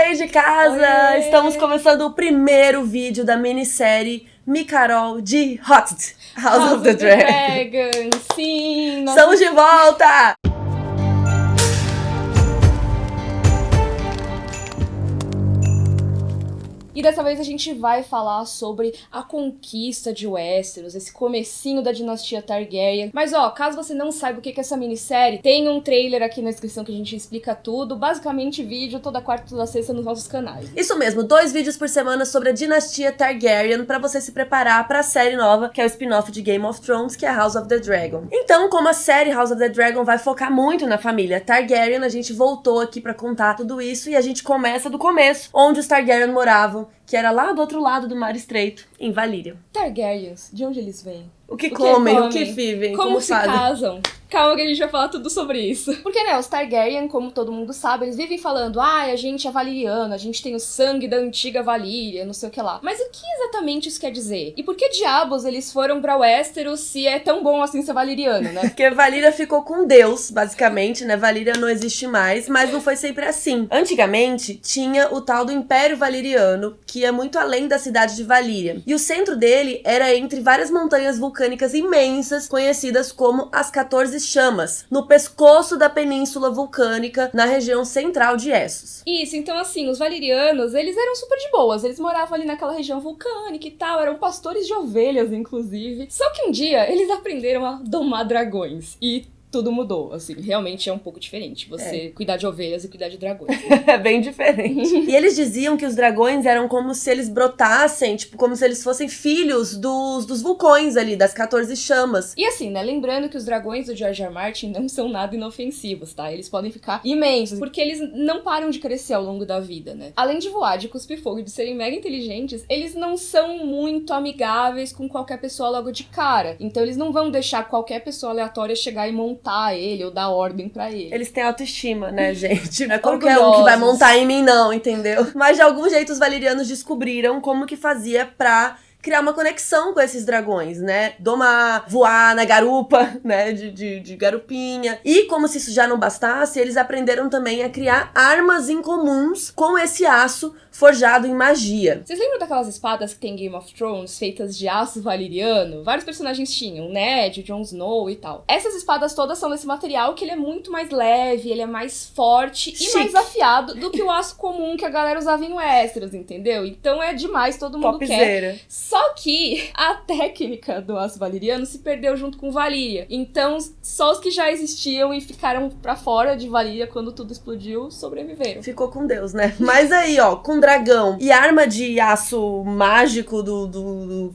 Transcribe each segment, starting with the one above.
aí de casa! Oiê. Estamos começando o primeiro vídeo da minissérie Micarol de Hot House of the Dragon. Sim! Estamos de volta! E dessa vez a gente vai falar sobre a conquista de Westeros, esse comecinho da dinastia Targaryen. Mas caso você não saiba o que é essa minissérie, tem um trailer aqui na descrição que a gente explica tudo. Basicamente vídeo toda quarta e toda sexta nos nossos canais. Isso mesmo, 2 vídeos por semana sobre a dinastia Targaryen pra você se preparar pra série nova, que é o spin-off de Game of Thrones, que é House of the Dragon. Então, como a série House of the Dragon vai focar muito na família Targaryen, a gente voltou aqui pra contar tudo isso e a gente começa do começo, onde os Targaryen moravam, que era lá do outro lado do Mar Estreito, em Valyria. Targaryens, de onde eles vêm? O que comem, o que vivem, como se fazem. casam. Calma que a gente vai falar tudo sobre isso. Porque, os Targaryen, como todo mundo sabe, eles vivem falando, a gente é valiriano, a gente tem o sangue da antiga Valíria, não sei o que lá. Mas o que exatamente isso quer dizer? E por que diabos eles foram pra Westeros se é tão bom assim ser valiriano, né? Porque Valyria ficou com Deus, basicamente, né? Valyria não existe mais, mas não foi sempre assim. Antigamente, tinha o tal do Império Valiriano, que ia muito além da cidade de Valyria. E o centro dele era entre várias montanhas vulcânicas imensas, conhecidas como as 14 Chamas, no pescoço da península vulcânica, na região central de Essos. Isso, então assim, os valirianos, eles eram super de boas, eles moravam ali naquela região vulcânica e tal, eram pastores de ovelhas, inclusive. Só que um dia, eles aprenderam a domar dragões e tudo mudou, assim, realmente é um pouco diferente você cuidar de ovelhas e cuidar de dragões. É bem diferente. E eles diziam que os dragões eram como se eles brotassem, tipo, como se eles fossem filhos dos vulcões ali, das 14 chamas. E assim, lembrando que os dragões do George R. R. Martin não são nada inofensivos, tá? Eles podem ficar imensos, porque eles não param de crescer ao longo da vida, né? Além de voar, de cuspir fogo e de serem mega inteligentes, eles não são muito amigáveis com qualquer pessoa logo de cara. Então eles não vão deixar qualquer pessoa aleatória chegar e montar ele ou dar ordem pra ele. Eles têm autoestima, né, gente? Não é qualquer um que vai montar em mim, não, entendeu? Mas de algum jeito os valirianos descobriram como que fazia pra criar uma conexão com esses dragões, né? Domar, voar na garupa, né? De garupinha. E como se isso já não bastasse, eles aprenderam também a criar armas incomuns com esse aço forjado em magia. Vocês lembram daquelas espadas que tem em Game of Thrones, feitas de aço valiriano? Vários personagens tinham, o Ned, o Jon Snow e tal. Essas espadas todas são desse material que ele é muito mais leve, ele é mais forte e mais afiado do que o aço comum que a galera usava em Westeros, entendeu? Então é demais, todo mundo quer. Só que a técnica do aço valiriano se perdeu junto com Valyria. Então, só os que já existiam e ficaram pra fora de Valyria quando tudo explodiu, sobreviveram. Ficou com Deus, né? Mas aí, com dragão e arma de aço mágico do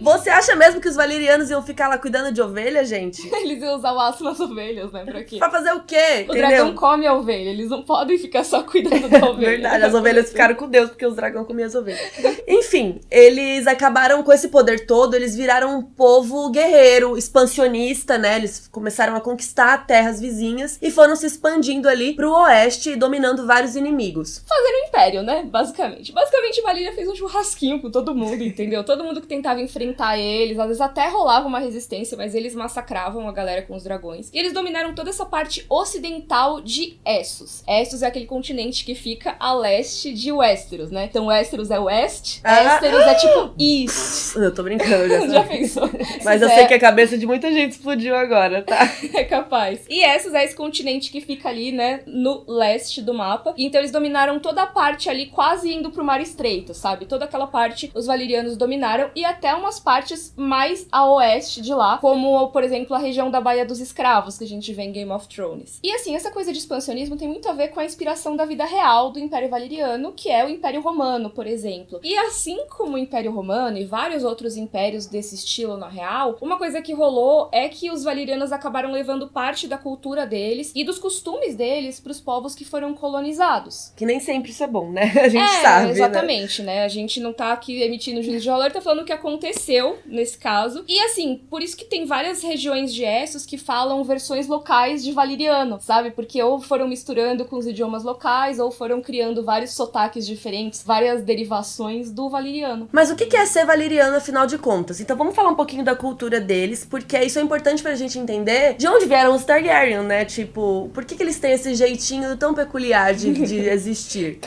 você acha mesmo que os valirianos iam ficar lá cuidando de ovelha, gente? Eles iam usar o aço nas ovelhas, né? Pra quê? Pra fazer o quê? O dragão come a ovelha, eles não podem ficar só cuidando da ovelha. Verdade, as ovelhas ficaram com Deus, porque os dragões comiam as ovelhas. Enfim, eles acabaram com esse poder todo, eles viraram um povo guerreiro, expansionista, né? Eles começaram a conquistar terras vizinhas e foram se expandindo ali pro oeste, dominando vários inimigos. Fazendo um império, né? Basicamente. Basicamente, Valyria fez um churrasquinho com todo mundo, entendeu? Todo mundo que tentava enfrentar eles, às vezes até rolava uma resistência, mas eles massacravam a galera com os dragões. E eles dominaram toda essa parte ocidental de Essos. Essos é aquele continente que fica a leste de Westeros, né? Então Westeros é oeste, Westeros é tipo east. Eu tô brincando, já pensou? Mas eu sei que a cabeça de muita gente explodiu agora, tá? É capaz. E Essos é esse continente que fica ali, né, no leste do mapa. E então eles dominaram toda a parte ali, quase indo pro Mar Estreito, sabe? Toda aquela parte os valirianos dominaram e até umas partes mais a oeste de lá, como, por exemplo, a região da Baía dos Escravos, que a gente vê em Game of Thrones. E assim, essa coisa de expansionismo tem muito a ver com a inspiração da vida real do Império Valiriano, que é o Império Romano, por exemplo. E assim como o Império Romano e vários outros impérios desse estilo na real, uma coisa que rolou é que os valirianos acabaram levando parte da cultura deles e dos costumes deles pros povos que foram colonizados. Que nem sempre isso é bom, né? A gente sabe, exatamente, né? A gente não tá aqui emitindo juízo juízo de valor tá falando o que aconteceu nesse caso. E assim, por isso que tem várias regiões de Essos que falam versões locais de valeriano, sabe? Porque ou foram misturando com os idiomas locais, ou foram criando vários sotaques diferentes, várias derivações do valeriano. Mas o que é ser valeriano, afinal de contas? Então vamos falar um pouquinho da cultura deles, porque isso é importante pra gente entender de onde vieram os Targaryen, né? Tipo, por que eles têm esse jeitinho tão peculiar de existir?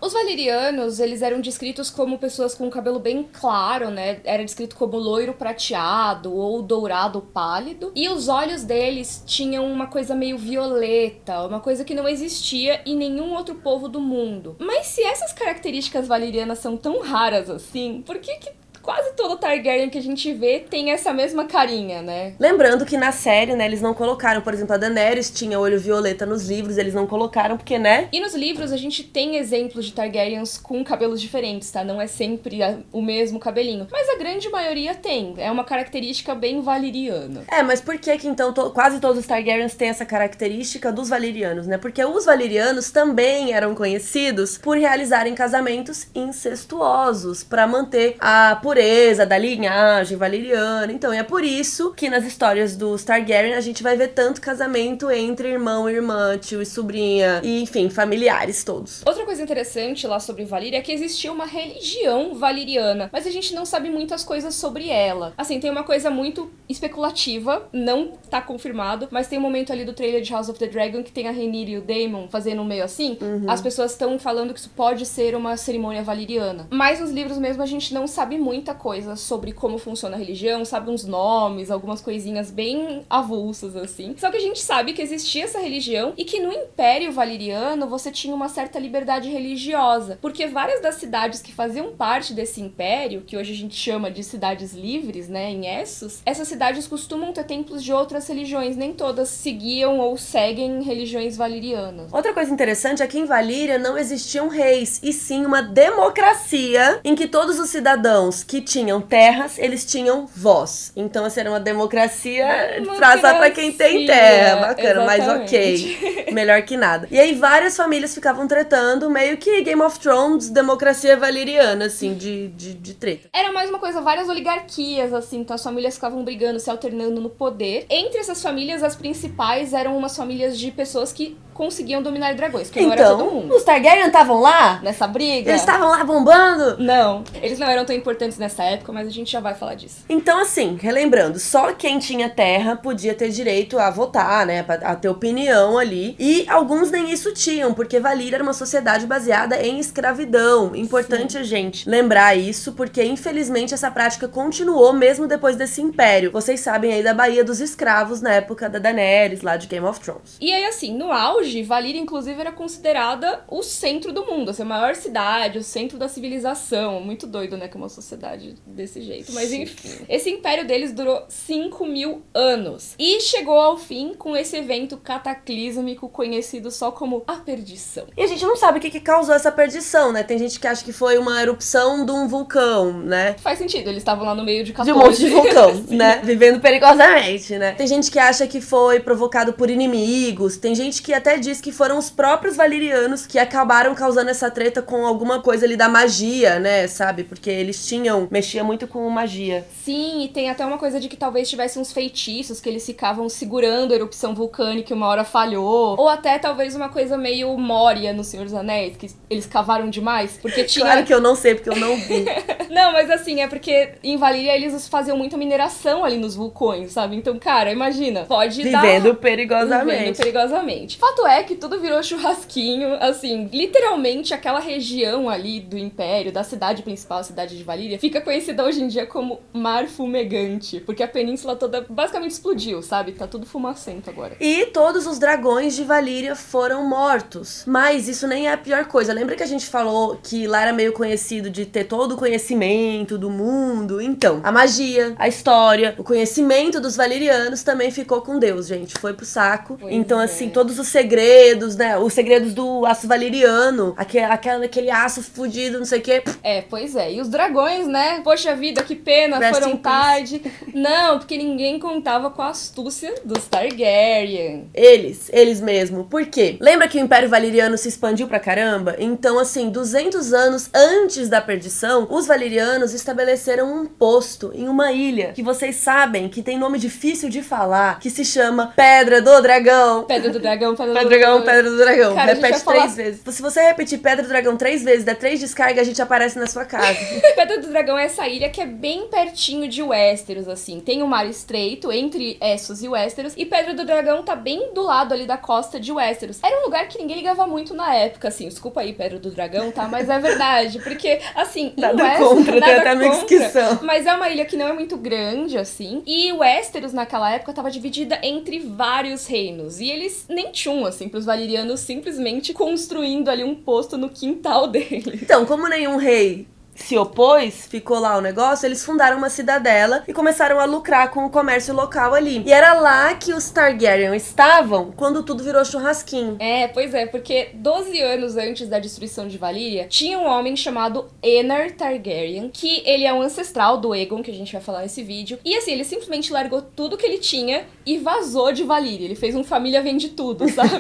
Os valerianos, eles eram descritos como pessoas com cabelo bem claro, né? Era descrito como loiro prateado ou dourado pálido. E os olhos deles tinham uma coisa meio violeta, uma coisa que não existia em nenhum outro povo do mundo. Mas se essas características valerianas são tão raras assim, por que quase todo Targaryen que a gente vê tem essa mesma carinha, né? Lembrando que na série, né, eles não colocaram, por exemplo, a Daenerys tinha olho violeta nos livros, eles não colocaram porque, né? E nos livros a gente tem exemplos de Targaryens com cabelos diferentes, tá? Não é sempre o mesmo cabelinho. Mas a grande maioria tem. É uma característica bem valeriana. Mas por que então quase todos os Targaryens têm essa característica dos valerianos, né? Porque os valerianos também eram conhecidos por realizarem casamentos incestuosos, pra manter a pureza da linhagem valeriana. Então é por isso que nas histórias dos Targaryen a gente vai ver tanto casamento entre irmão e irmã, tio e sobrinha, e enfim, familiares todos. Outra coisa interessante lá sobre Valíria é que existia uma religião valeriana, mas a gente não sabe muitas coisas sobre ela. Assim, tem uma coisa muito especulativa, não tá confirmado, mas tem um momento ali do trailer de House of the Dragon que tem a Rhaenyra e o Daemon fazendo um meio assim. As pessoas estão falando que isso pode ser uma cerimônia valeriana. Mas nos livros mesmo a gente não sabe muita coisa sobre como funciona a religião, sabe uns nomes, algumas coisinhas bem avulsas, assim. Só que a gente sabe que existia essa religião e que no Império Valeriano você tinha uma certa liberdade religiosa, porque várias das cidades que faziam parte desse império, que hoje a gente chama de cidades livres, né, em Essos, essas cidades costumam ter templos de outras religiões, nem todas seguiam ou seguem religiões valerianas. Outra coisa interessante é que em Valíria não existiam reis, e sim uma democracia em que todos os cidadãos que tinham terras, eles tinham voz. Então, assim, era uma democracia só pra quem tem terra. Bacana, exatamente. Mas ok. Melhor que nada. E aí, várias famílias ficavam tretando, meio que Game of Thrones, democracia valeriana, assim, de treta. Era mais uma coisa, várias oligarquias, assim, então as famílias ficavam brigando, se alternando no poder. Entre essas famílias, as principais eram umas famílias de pessoas que conseguiam dominar dragões, que não era todo mundo. Os Targaryen estavam lá? Nessa briga? Eles estavam lá bombando? Não, eles não eram tão importantes nessa época, mas a gente já vai falar disso. Então, assim, relembrando, só quem tinha terra podia ter direito a votar, né, a ter opinião ali, e alguns nem isso tinham, porque Valíria era uma sociedade baseada em escravidão. Importante a gente lembrar isso, porque infelizmente essa prática continuou mesmo depois desse império. Vocês sabem aí da Baía dos Escravos na época da Daenerys, lá de Game of Thrones. E aí, assim, no auge, Valíria, inclusive, era considerada o centro do mundo, assim, a maior cidade, o centro da civilização. Muito doido, né, que é uma sociedade desse jeito. Mas, enfim. Esse império deles durou 5.000 anos. E chegou ao fim com esse evento cataclísmico conhecido só como a perdição. E a gente não sabe o que causou essa perdição, né? Tem gente que acha que foi uma erupção de um vulcão, né? Faz sentido, eles estavam lá no meio de 14. De um monte de vulcão, né? Vivendo perigosamente, né? Tem gente que acha que foi provocado por inimigos. Tem gente que até diz que foram os próprios valerianos que acabaram causando essa treta com alguma coisa ali da magia, né? Sabe? Porque eles mexia muito com magia. Sim, e tem até uma coisa de que talvez tivesse uns feitiços que eles ficavam segurando a erupção vulcânica e uma hora falhou. Ou até talvez uma coisa meio Moria no Senhor dos Anéis, que eles cavaram demais, porque tinha... Claro que eu não sei, porque eu não vi. Não, mas assim, é porque em Valíria eles faziam muita mineração ali nos vulcões, sabe? Então, cara, imagina, Vivendo perigosamente. Vivendo perigosamente. Fato é que tudo virou churrasquinho, assim, literalmente aquela região ali do Império, da cidade principal, a cidade de Valíria, fica conhecida hoje em dia como Mar Fumegante, porque a península toda basicamente explodiu, sabe? Tá tudo fumacento agora. E todos os dragões de Valíria foram mortos. Mas isso nem é a pior coisa. Lembra que a gente falou que lá era meio conhecido de ter todo o conhecimento do mundo? Então, a magia, a história, o conhecimento dos valerianos também ficou com Deus, gente. Foi pro saco. Então, assim, todos os segredos segredos, né? Os segredos do aço valeriano, aquele aço fudido, não sei o quê. Pois é. E os dragões, né? Poxa vida, que pena, Rest foram in tarde. Não, porque ninguém contava com a astúcia dos Targaryen. Eles mesmo. Por quê? Lembra que o Império Valeriano se expandiu pra caramba? Então, assim, 200 anos antes da perdição, os valerianos estabeleceram um posto em uma ilha que vocês sabem que tem nome difícil de falar, que se chama Pedra do Dragão. Pedra do Dragão, Pedra do Dragão. Cara, repete 3 vezes. Se você repetir Pedra do Dragão 3 vezes, der 3 descargas, a gente aparece na sua casa. Pedra do Dragão é essa ilha que é bem pertinho de Westeros, assim. Tem um mar estreito entre Essos e Westeros, e Pedra do Dragão tá bem do lado ali da costa de Westeros. Era um lugar que ninguém ligava muito na época, assim. Desculpa aí, Pedra do Dragão, tá? Mas é verdade, porque, assim, nada Westeros, contra, tem até amigos que são. Mas é uma ilha que não é muito grande, assim. E Westeros, naquela época, tava dividida entre vários reinos. E eles nem tinham, assim, pros valerianos simplesmente construindo ali um posto no quintal deles. Então, como nenhum rei se opôs, ficou lá o negócio, eles fundaram uma cidadela e começaram a lucrar com o comércio local ali. E era lá que os Targaryen estavam quando tudo virou churrasquinho. Pois é, porque 12 anos antes da destruição de Valyria, tinha um homem chamado Aenar Targaryen, que ele é um ancestral do Aegon, que a gente vai falar nesse vídeo. E assim, ele simplesmente largou tudo que ele tinha e vazou de Valyria. Ele fez um família vende tudo, sabe?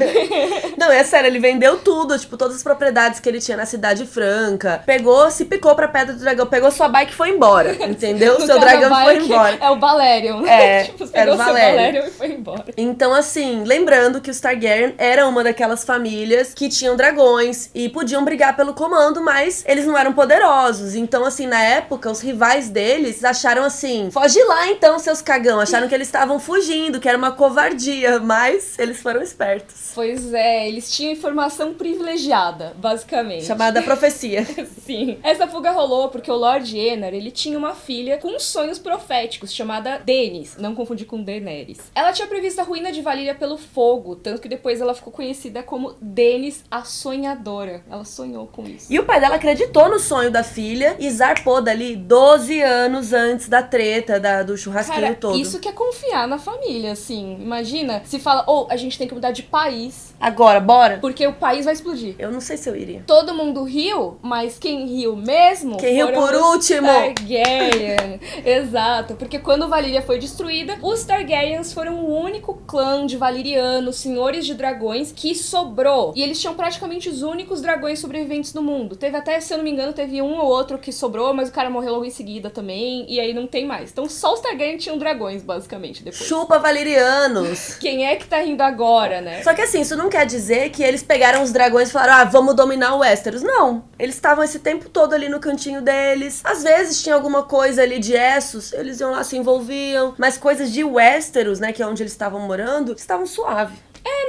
Não, é sério, ele vendeu tudo, tipo, todas as propriedades que ele tinha na Cidade Franca. Pegou, se picou pra Pedra do Dragão, pegou sua bike e foi embora, entendeu? Seu dragão foi embora. É o Balerion, né? Tipo, era o Balerion e foi embora. Então, assim, lembrando que os Targaryen eram uma daquelas famílias que tinham dragões e podiam brigar pelo comando, mas eles não eram poderosos. Então, assim, na época, os rivais deles acharam assim, foge lá então, seus cagão. Acharam que eles estavam fugindo, que era uma covardia, mas eles foram espertos. Pois é, eles tinham informação privilegiada, basicamente. Chamada profecia. Sim. Essa fuga rolou porque o Lord Aenar, ele tinha uma filha com sonhos proféticos, chamada Daenys, não confundir com Daenerys. Ela tinha previsto a ruína de Valyria pelo fogo, tanto que depois ela ficou conhecida como Daenys a Sonhadora. Ela sonhou com isso. E o pai dela acreditou no sonho da filha e zarpou dali 12 anos antes da treta, do churrasquinho. Cara, todo. Isso que é confiar na família, assim. Imagina, se fala, a gente tem que mudar de país. Agora, bora? Porque o país vai explodir. Eu não sei se eu iria. Todo mundo riu, mas quem riu mesmo quem riu por último. Targaryen. Exato, porque quando Valyria foi destruída, os Targaryens foram o único clã de valerianos, senhores de dragões, que sobrou. E eles tinham praticamente os únicos dragões sobreviventes do mundo. Teve até, se eu não me engano, teve um ou outro que sobrou, mas o cara morreu logo em seguida também, e aí não tem mais. Então só os Targaryen tinham dragões, basicamente, depois. Chupa valerianos! Quem é que tá rindo agora, né? Só que assim, isso não quer dizer que eles pegaram os dragões e falaram, vamos dominar o Westeros. Não. Eles estavam esse tempo todo ali no cantinho deles. Às vezes tinha alguma coisa ali de Essos, eles iam lá, se envolviam. Mas coisas de Westeros, né, que é onde eles estavam morando, estavam suave.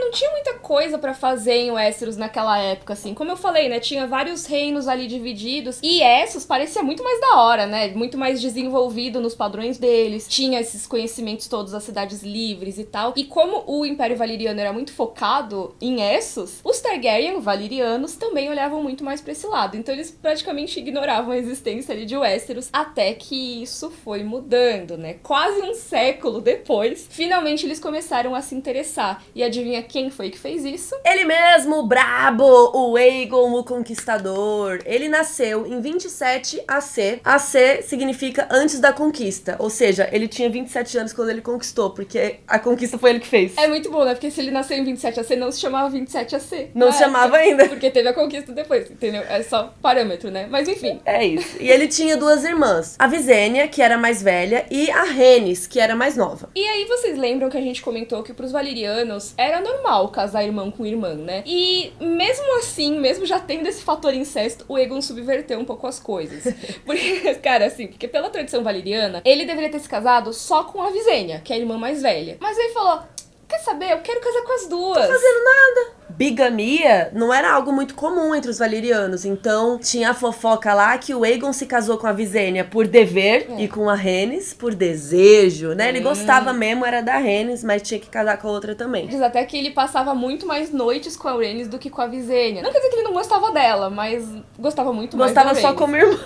Não tinha muita coisa pra fazer em Westeros naquela época, assim. Como eu falei, né? Tinha vários reinos ali divididos. E Essos parecia muito mais da hora, né? Muito mais desenvolvido nos padrões deles. Tinha esses conhecimentos todos, as cidades livres e tal. E como o Império Valeriano era muito focado em Essos, os Targaryen, valerianos, também olhavam muito mais pra esse lado. Então eles praticamente ignoravam a existência ali de Westeros. Até que isso foi mudando, né? Quase um século depois, finalmente eles começaram a se interessar. E adivinha quem foi que fez isso? Ele mesmo, o brabo, o Aegon, o Conquistador. Ele nasceu em 27 AC. AC significa antes da conquista. Ou seja, ele tinha 27 anos quando ele conquistou, porque a conquista foi ele que fez. É muito bom, né? Porque se ele nasceu em 27 AC, não se chamava 27 AC. Não se chamava ainda. Porque teve a conquista depois, entendeu? É só parâmetro, né? Mas enfim. É isso. E ele tinha duas irmãs. A Visenya, que era mais velha, e a Rhaenys, que era mais nova. E aí vocês lembram que a gente comentou que pros valerianos era normal casar irmão com irmã, né? E mesmo assim, mesmo já tendo esse fator incesto, o Aegon subverteu um pouco as coisas. Porque, cara, assim, porque pela tradição valeriana, ele deveria ter se casado só com a Visenya, que é a irmã mais velha. Mas ele falou, quer saber? Eu quero casar com as duas. Tô fazendo nada. Bigamia não era algo muito comum entre os valerianos, então tinha a fofoca lá que o Aegon se casou com a Visenya por dever e com a Rhaenys por desejo, né? Ele gostava mesmo, era da Rhaenys, mas tinha que casar com a outra também. Diz até que ele passava muito mais noites com a Rhaenys do que com a Visenya. Não quer dizer que ele não gostava dela, mas gostava muito mais da Gostava só Rhaenys. como irmão.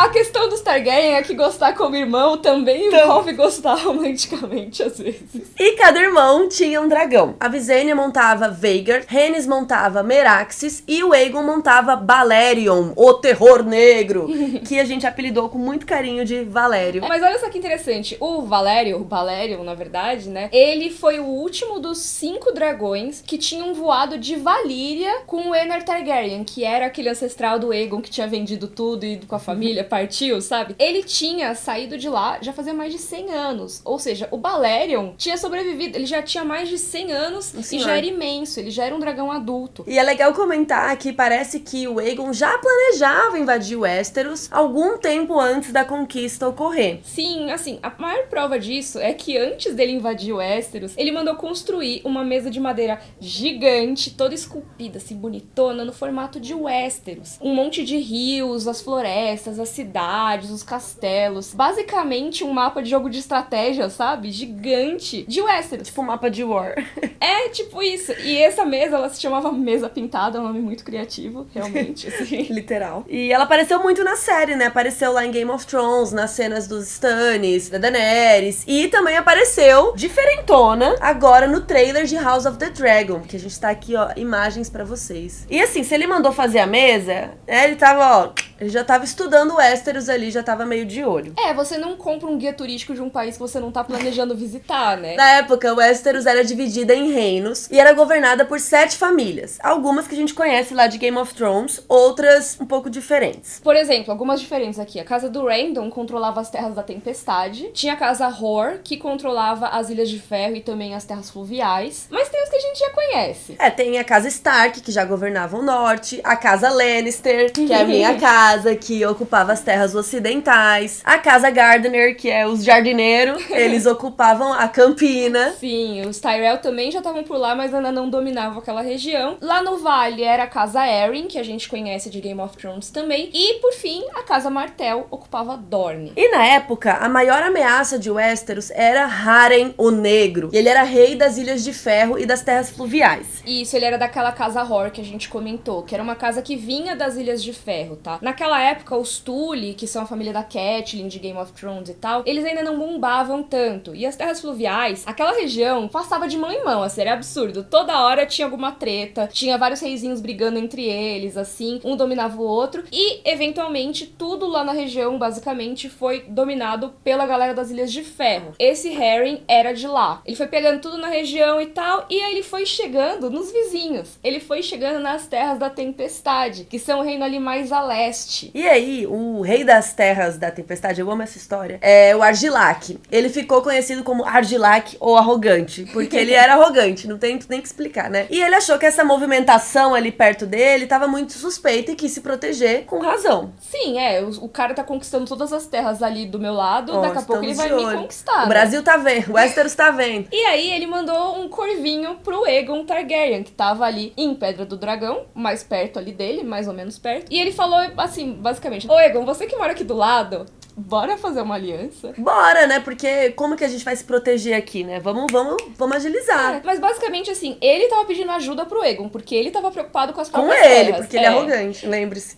A questão dos Targaryen é que gostar como irmão também envolve gostar romanticamente, às vezes. E cada irmão tinha um dragão. A Visenya montava Vhagar, Rhaenys montava Meraxes e o Aegon montava Balerion, o terror negro, que a gente apelidou com muito carinho de Valério. Mas olha só que interessante, o Balerion, na verdade, né, ele foi o último dos 5 dragões que tinham voado de Valíria com o Aener Targaryen, que era aquele ancestral do Aegon que tinha vendido tudo e ido com a família, partiu, sabe? Ele tinha saído de lá já fazia mais de 100 anos, ou seja, o Balerion tinha sobrevivido, ele já tinha mais de 100 anos e já era imenso, ele já era um dragão adulto. E é legal comentar que parece que o Aegon já planejava invadir Westeros algum tempo antes da conquista ocorrer. Sim, assim, a maior prova disso é que antes dele invadir Westeros, ele mandou construir uma mesa de madeira gigante, toda esculpida, assim, bonitona, no formato de Westeros. Um monte de rios, as florestas, as cidades, os castelos. Basicamente um mapa de jogo de estratégia, sabe? Gigante de Westeros. Tipo um mapa de War. É, tipo isso. E essa mesa, ela se chamava Mesa Pintada, é um nome muito criativo, realmente, assim. Literal. E ela apareceu muito na série, né? Apareceu lá em Game of Thrones, nas cenas dos Stannis, da Daenerys. E também apareceu, diferentona, agora no trailer de House of the Dragon, que a gente tá aqui, ó, imagens pra vocês. E assim, se ele mandou fazer a mesa, ele tava, ó, ele já tava estudando Westeros ali, já tava meio de olho. É, você não compra um guia turístico de um país que você não tá planejando visitar, né? Na época, Westeros era dividida em reinos e era governada por 7 famílias. Algumas que a gente conhece lá de Game of Thrones, outras um pouco diferentes. Por exemplo, algumas diferentes aqui. A casa do Randon controlava as Terras da Tempestade. Tinha a casa Hor, que controlava as Ilhas de Ferro e também as Terras Fluviais. Mas tem os que a gente já conhece. É, tem a casa Stark, que já governava o norte. A casa Lannister, que é a minha casa, que ocupava as terras ocidentais. A casa Gardener, que é os jardineiros, eles ocupavam a Campina. Sim, os Tyrell também já estavam por lá, mas ainda não dominavam aquela região. Lá no Vale era a casa Arryn, que a gente conhece de Game of Thrones também. E, por fim, a casa Martell ocupava Dorne. E na época, a maior ameaça de Westeros era Haren o Negro. E ele era rei das Ilhas de Ferro e das Terras Fluviais. Isso, ele era daquela casa Hor que a gente comentou, que era uma casa que vinha das Ilhas de Ferro, tá? Naquela época, os Tully, que são a família da Catelyn de Game of Thrones e tal, eles ainda não bombavam tanto. E as Terras Fluviais, aquela região passava de mão em mão, assim, era absurdo. Toda hora tinha alguma treta, tinha vários reizinhos brigando entre eles, assim, um dominava o outro. E, eventualmente, tudo lá na região, basicamente, foi dominado pela galera das Ilhas de Ferro. Esse Harren era de lá. Ele foi pegando tudo na região e tal, e aí ele foi chegando nos vizinhos. Ele foi chegando nas Terras da Tempestade, que são o reino ali mais a leste. E aí, o rei das Terras da Tempestade, eu amo essa história, é o Argilac. Ele ficou conhecido como Argilac ou Arrogante, porque ele era arrogante, não tem nem que explicar, né? E ele achou que essa movimentação ali perto dele tava muito suspeita e quis se proteger com razão. Sim, o cara tá conquistando todas as terras ali do meu lado, daqui a pouco ele vai me conquistar. O Brasil tá vendo, o Westeros tá vendo. E aí ele mandou um corvinho pro Aegon Targaryen, que tava ali em Pedra do Dragão, mais perto ali dele, mais ou menos perto. E ele falou assim, basicamente: ô Aegon, você que mora aqui do lado, bora fazer uma aliança? Bora, né? Porque como que a gente vai se proteger aqui, né? Vamos agilizar. Mas basicamente assim, ele tava pedindo ajuda pro Aegon, porque ele tava preocupado com as próprias terras. Com ele, terras. porque ele é arrogante, lembre-se.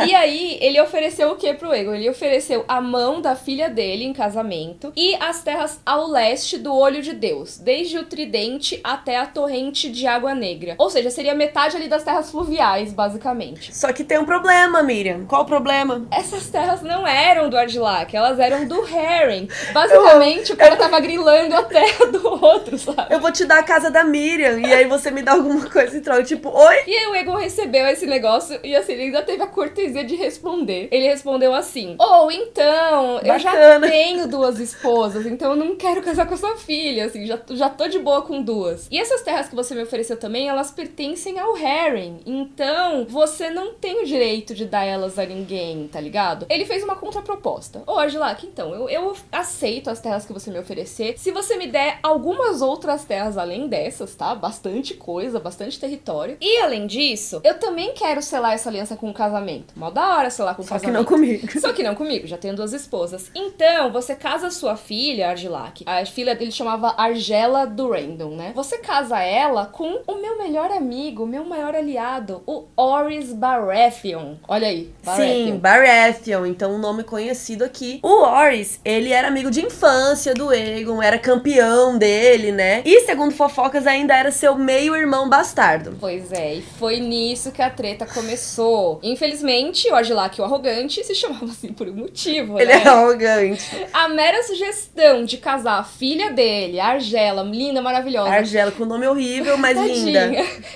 E aí, ele ofereceu o que pro Aegon? Ele ofereceu a mão da filha dele em casamento e as terras ao leste do Olho de Deus, desde o Tridente até a Torrente de Água Negra. Ou seja, seria metade ali das terras fluviais, basicamente. Só que tem um problema, Miriam. Qual o problema? Essas terras não eram do Argilac, elas eram do Harren. Basicamente, o cara tava grilando a terra do outro, sabe? Eu vou te dar a casa da Miriam, e aí você me dá alguma coisa em troca, tipo, oi? E aí o Aegon recebeu esse negócio, e assim, ele ainda teve a cortesia de responder. Ele respondeu assim: então, eu já tenho 2 esposas, então eu não quero casar com a sua filha, assim, já tô de boa com 2. E essas terras que você me ofereceu também, elas pertencem ao Harren, então você não tem o direito de dar elas a ninguém, tá ligado? Ele fez uma contraproposta. proposta. Ô, Argilac, então, eu aceito as terras que você me oferecer, se você me der algumas outras terras além dessas, tá? Bastante coisa, bastante território. E, além disso, eu também quero selar essa aliança com o casamento. Mó da hora selar com o casamento. Só que não comigo. Só que não comigo, já tenho 2 esposas. Então, você casa sua filha, Argilac. A filha dele chamava Argela Durandon, né? Você casa ela com o meu melhor amigo, meu maior aliado, o Orys Baratheon. Olha aí, Baratheon. Sim, Baratheon, então um nome conhecido aqui. O Orys, ele era amigo de infância do Aegon, era campeão dele, né? E, segundo fofocas, ainda era seu meio-irmão bastardo. Pois é, e foi nisso que a treta começou. Infelizmente, o Argilac, o arrogante, se chamava assim por um motivo, Ele né? é arrogante. A mera sugestão de casar a filha dele, a Argela, linda, maravilhosa. Argela, com nome horrível, mas linda.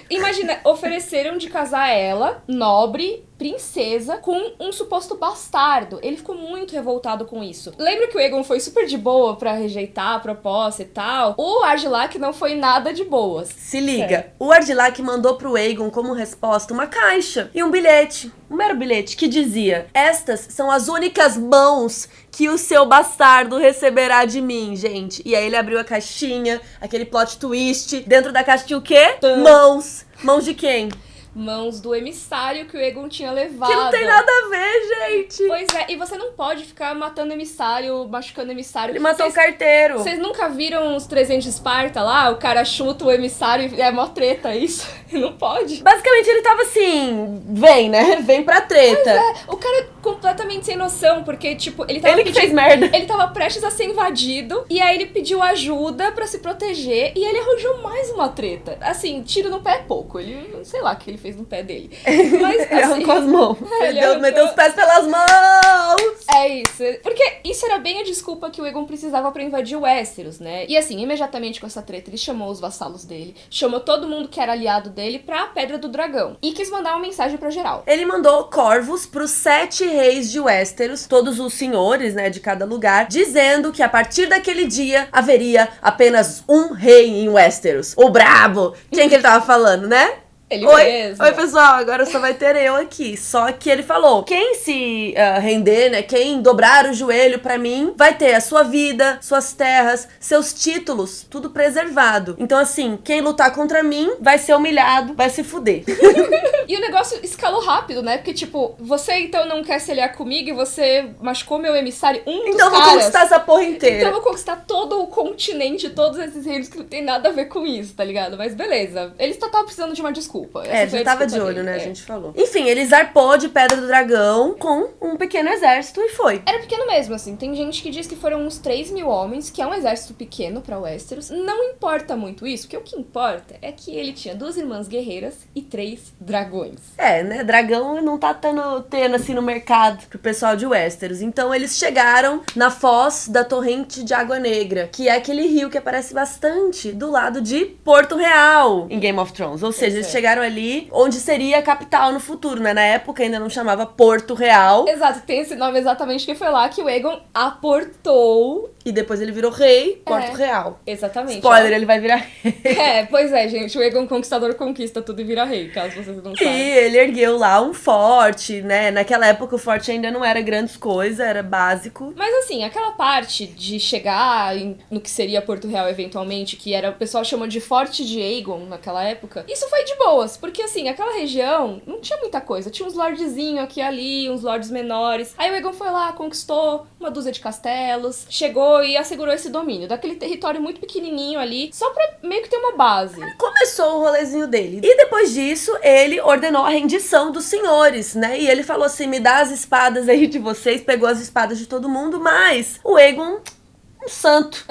Imagina, ofereceram de casar ela, nobre, princesa, com um suposto bastardo. Ele ficou muito revoltado com isso. Lembra que o Aegon foi super de boa pra rejeitar a proposta e tal? O Argilac não foi nada de boas. Se liga, o Argilac mandou pro Aegon como resposta uma caixa e um bilhete. Um mero bilhete que dizia: estas são as únicas mãos que o seu bastardo receberá de mim, gente. E aí ele abriu a caixinha, aquele plot twist. Dentro da caixa tinha o quê? Mãos. Mãos de quem? Mãos do emissário que o Aegon tinha levado. Que não tem nada a ver, gente. Pois é, e você não pode ficar matando emissário, machucando emissário. Ele matou o carteiro. Vocês nunca viram os 300 de Esparta lá? O cara chuta o emissário e é mó treta isso. Não pode. Basicamente ele tava assim, vem, né? Vem pra treta. Pois é, o cara é completamente sem noção, porque, tipo, ele tava Ele que fez merda. Ele tava prestes a ser invadido, e aí ele pediu ajuda pra se proteger, e ele arranjou mais uma treta. Assim, tiro no pé é pouco. Ele, sei lá o que ele fez no pé dele. Mas, Ele arrancou as mãos. Ele Meteu os pés pelas mãos. É isso. Porque isso era bem a desculpa que o Aegon precisava pra invadir o Westeros, né? E assim, imediatamente com essa treta, ele chamou os vassalos dele, chamou todo mundo que era aliado dele pra Pedra do Dragão. E quis mandar uma mensagem pra geral. Ele mandou corvos pros 7 reis de Westeros, todos os senhores, né, de cada lugar, dizendo que a partir daquele dia haveria apenas um rei em Westeros. O brabo! Quem que ele tava falando, né? Ele Oi, mesmo. oi pessoal, agora só vai ter eu aqui. Só que ele falou, quem se render, né, quem dobrar o joelho pra mim, vai ter a sua vida, suas terras, seus títulos, tudo preservado. Então assim, quem lutar contra mim vai ser humilhado, vai se fuder. E o negócio escalou rápido, né? Porque, tipo, você então não quer se aliar comigo e você machucou meu emissário, dos Então eu vou caras. conquistar essa porra inteira. Então eu vou conquistar todo o continente, todos esses reinos que não tem nada a ver com isso, tá ligado? Mas beleza. Eles só estavam precisando de uma desculpa. Essa foi já a tava de desculpa olho, dele. né? A gente falou. Enfim, ele zarpou de Pedra do Dragão com um pequeno exército e foi. Era pequeno mesmo, assim. Tem gente que diz que foram uns 3.000 homens, que é um exército pequeno pra Westeros. Não importa muito isso, porque o que importa é que ele tinha 2 irmãs guerreiras e 3 dragões. É, né? Dragão não tá tendo assim no mercado pro pessoal de Westeros. Então eles chegaram na foz da Torrente de Água Negra, que é aquele rio que aparece bastante do lado de Porto Real em Game of Thrones. Ou seja, eles chegaram ali onde seria a capital no futuro, né? Na época ainda não chamava Porto Real. Exato, tem esse nome exatamente, que foi lá que o Aegon aportou. E depois ele virou rei, Porto Real. Exatamente. Spoiler, ele vai virar rei. Pois é, gente, o Aegon Conquistador conquista tudo e vira rei, caso vocês não E saibam. ele ergueu lá um forte, né? Naquela época o forte ainda não era grandes coisas, era básico. Mas assim, aquela parte de chegar no que seria Porto Real eventualmente, que era, o pessoal chamou de Forte de Aegon naquela época, isso foi de boas, porque assim, aquela região não tinha muita coisa, tinha uns lordzinhos aqui e ali, uns lords menores. Aí o Aegon foi lá, conquistou uma dúzia de castelos, chegou e assegurou esse domínio daquele território muito pequenininho ali, só pra meio que ter uma base. Começou o rolezinho dele. E depois disso, ele ordenou a rendição dos senhores, né? E ele falou assim, me dá as espadas aí de vocês, pegou as espadas de todo mundo, mas o Aegon, um santo,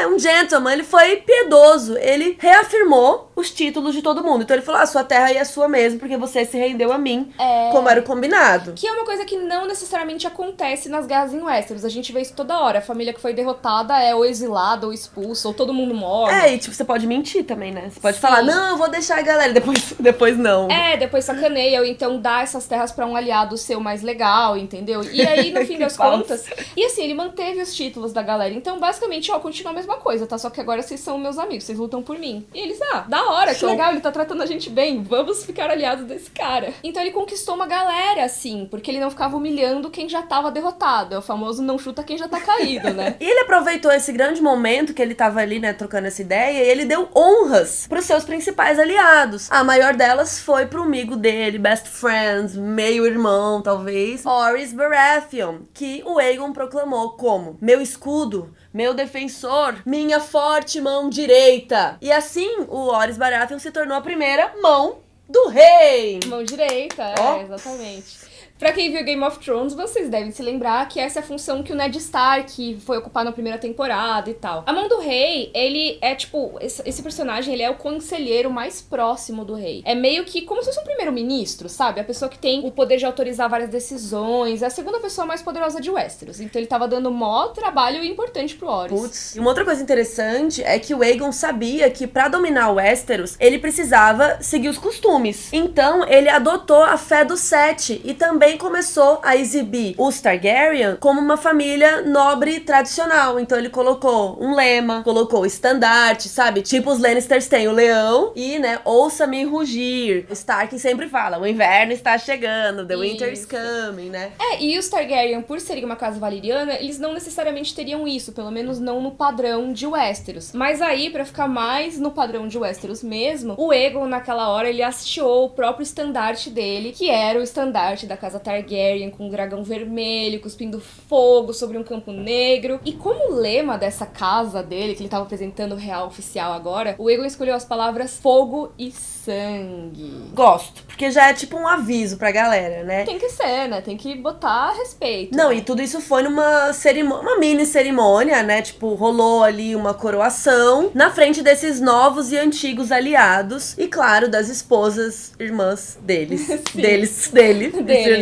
um gentleman, ele foi piedoso, ele reafirmou os títulos de todo mundo. Então ele falou, sua terra aí é sua mesmo, porque você se rendeu a mim, como era o combinado. Que é uma coisa que não necessariamente acontece nas guerras em Westeros, a gente vê isso toda hora, a família que foi derrotada é ou exilada, ou expulsa, ou todo mundo morre. E tipo, você pode mentir também, né? Você pode falar, não, eu vou deixar a galera, depois não. Depois sacaneia, ou então dá essas terras pra um aliado seu mais legal, entendeu? E aí, no fim das contas, e assim, ele manteve os títulos da galera, então basicamente, continua a mesma coisa, tá? Só que agora vocês são meus amigos, vocês lutam por mim. E eles, da hora, que legal, ele tá tratando a gente bem, vamos ficar aliados desse cara. Então ele conquistou uma galera, assim, porque ele não ficava humilhando quem já tava derrotado. É o famoso não chuta quem já tá caído, né? E ele aproveitou esse grande momento que ele tava ali, né, trocando essa ideia, e ele deu honras pros seus principais aliados. A maior delas foi pro amigo dele, best friends, meio-irmão, talvez, Horys Baratheon, que o Aegon proclamou como meu escudo, meu defensor, minha forte mão direita. E assim, o Horys Baratheon se tornou a primeira mão do rei. Mão direita, exatamente. Pra quem viu Game of Thrones, vocês devem se lembrar que essa é a função que o Ned Stark foi ocupar na primeira temporada e tal. A Mão do Rei, ele é tipo... Esse personagem, ele é o conselheiro mais próximo do rei. É meio que como se fosse um primeiro-ministro, sabe? A pessoa que tem o poder de autorizar várias decisões. É a segunda pessoa mais poderosa de Westeros. Então ele tava dando mó trabalho importante pro Horys. Putz. E uma outra coisa interessante é que o Aegon sabia que pra dominar o Westeros, ele precisava seguir os costumes. Então ele adotou a fé do Sete e também começou a exibir os Targaryen como uma família nobre e tradicional. Então ele colocou um lema, colocou o estandarte, sabe? Tipo os Lannisters têm o leão e, né, ouça-me rugir. Stark sempre fala, o inverno está chegando, the winter is coming, né? E os Targaryen, por serem uma casa valeriana, eles não necessariamente teriam isso, pelo menos não no padrão de Westeros. Mas aí, pra ficar mais no padrão de Westeros mesmo, o Aegon, naquela hora, ele hasteou o próprio estandarte dele, que era o estandarte da casa Targaryen, com um dragão vermelho, cuspindo fogo sobre um campo negro. E como lema dessa casa dele, que ele tava apresentando o real oficial agora, o Aegon escolheu as palavras fogo e sangue. Gosto, porque já é tipo um aviso pra galera, né? Tem que ser, né? Tem que botar respeito. Não, e tudo isso foi numa cerimônia, uma mini cerimônia, né? Tipo, rolou ali uma coroação na frente desses novos e antigos aliados e, claro, das esposas, irmãs deles. Dele.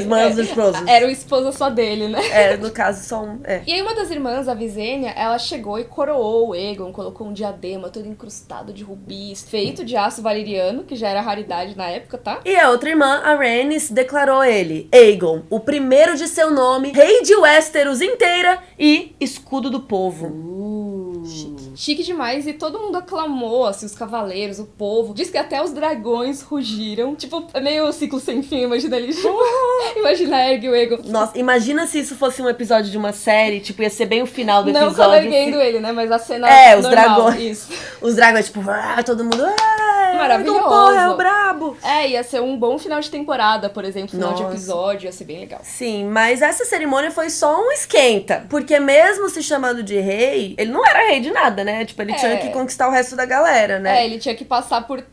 Irmãs dos esposos. Era o esposa só dele, né? No caso, só um... E aí uma das irmãs, a Visenya, ela chegou e coroou o Aegon, colocou um diadema todo incrustado de rubis, feito de aço valeriano, que já era raridade na época, tá? E a outra irmã, a Rhaenys, declarou ele, Aegon, o primeiro de seu nome, rei de Westeros inteira e escudo do povo. Chique demais, e todo mundo aclamou, assim, os cavaleiros, o povo. Diz que até os dragões rugiram. Tipo, é meio ciclo sem fim, imagina ali. Imagina Erg e o Aegon. Nossa, imagina se isso fosse um episódio de uma série, tipo, ia ser bem o final do episódio. Não calarguendo ele, né? Mas a cena os normal, dragões. Isso. Os dragões, tipo, todo mundo... Maravilhoso. Porra, é o brabo. Ia ser um bom final de temporada, por exemplo, final de episódio, ia ser bem legal. Sim, mas essa cerimônia foi só um esquenta, porque mesmo se chamando de rei, ele não era rei de nada, né? Tipo, ele tinha que conquistar o resto da galera, né? Ele tinha que passar por...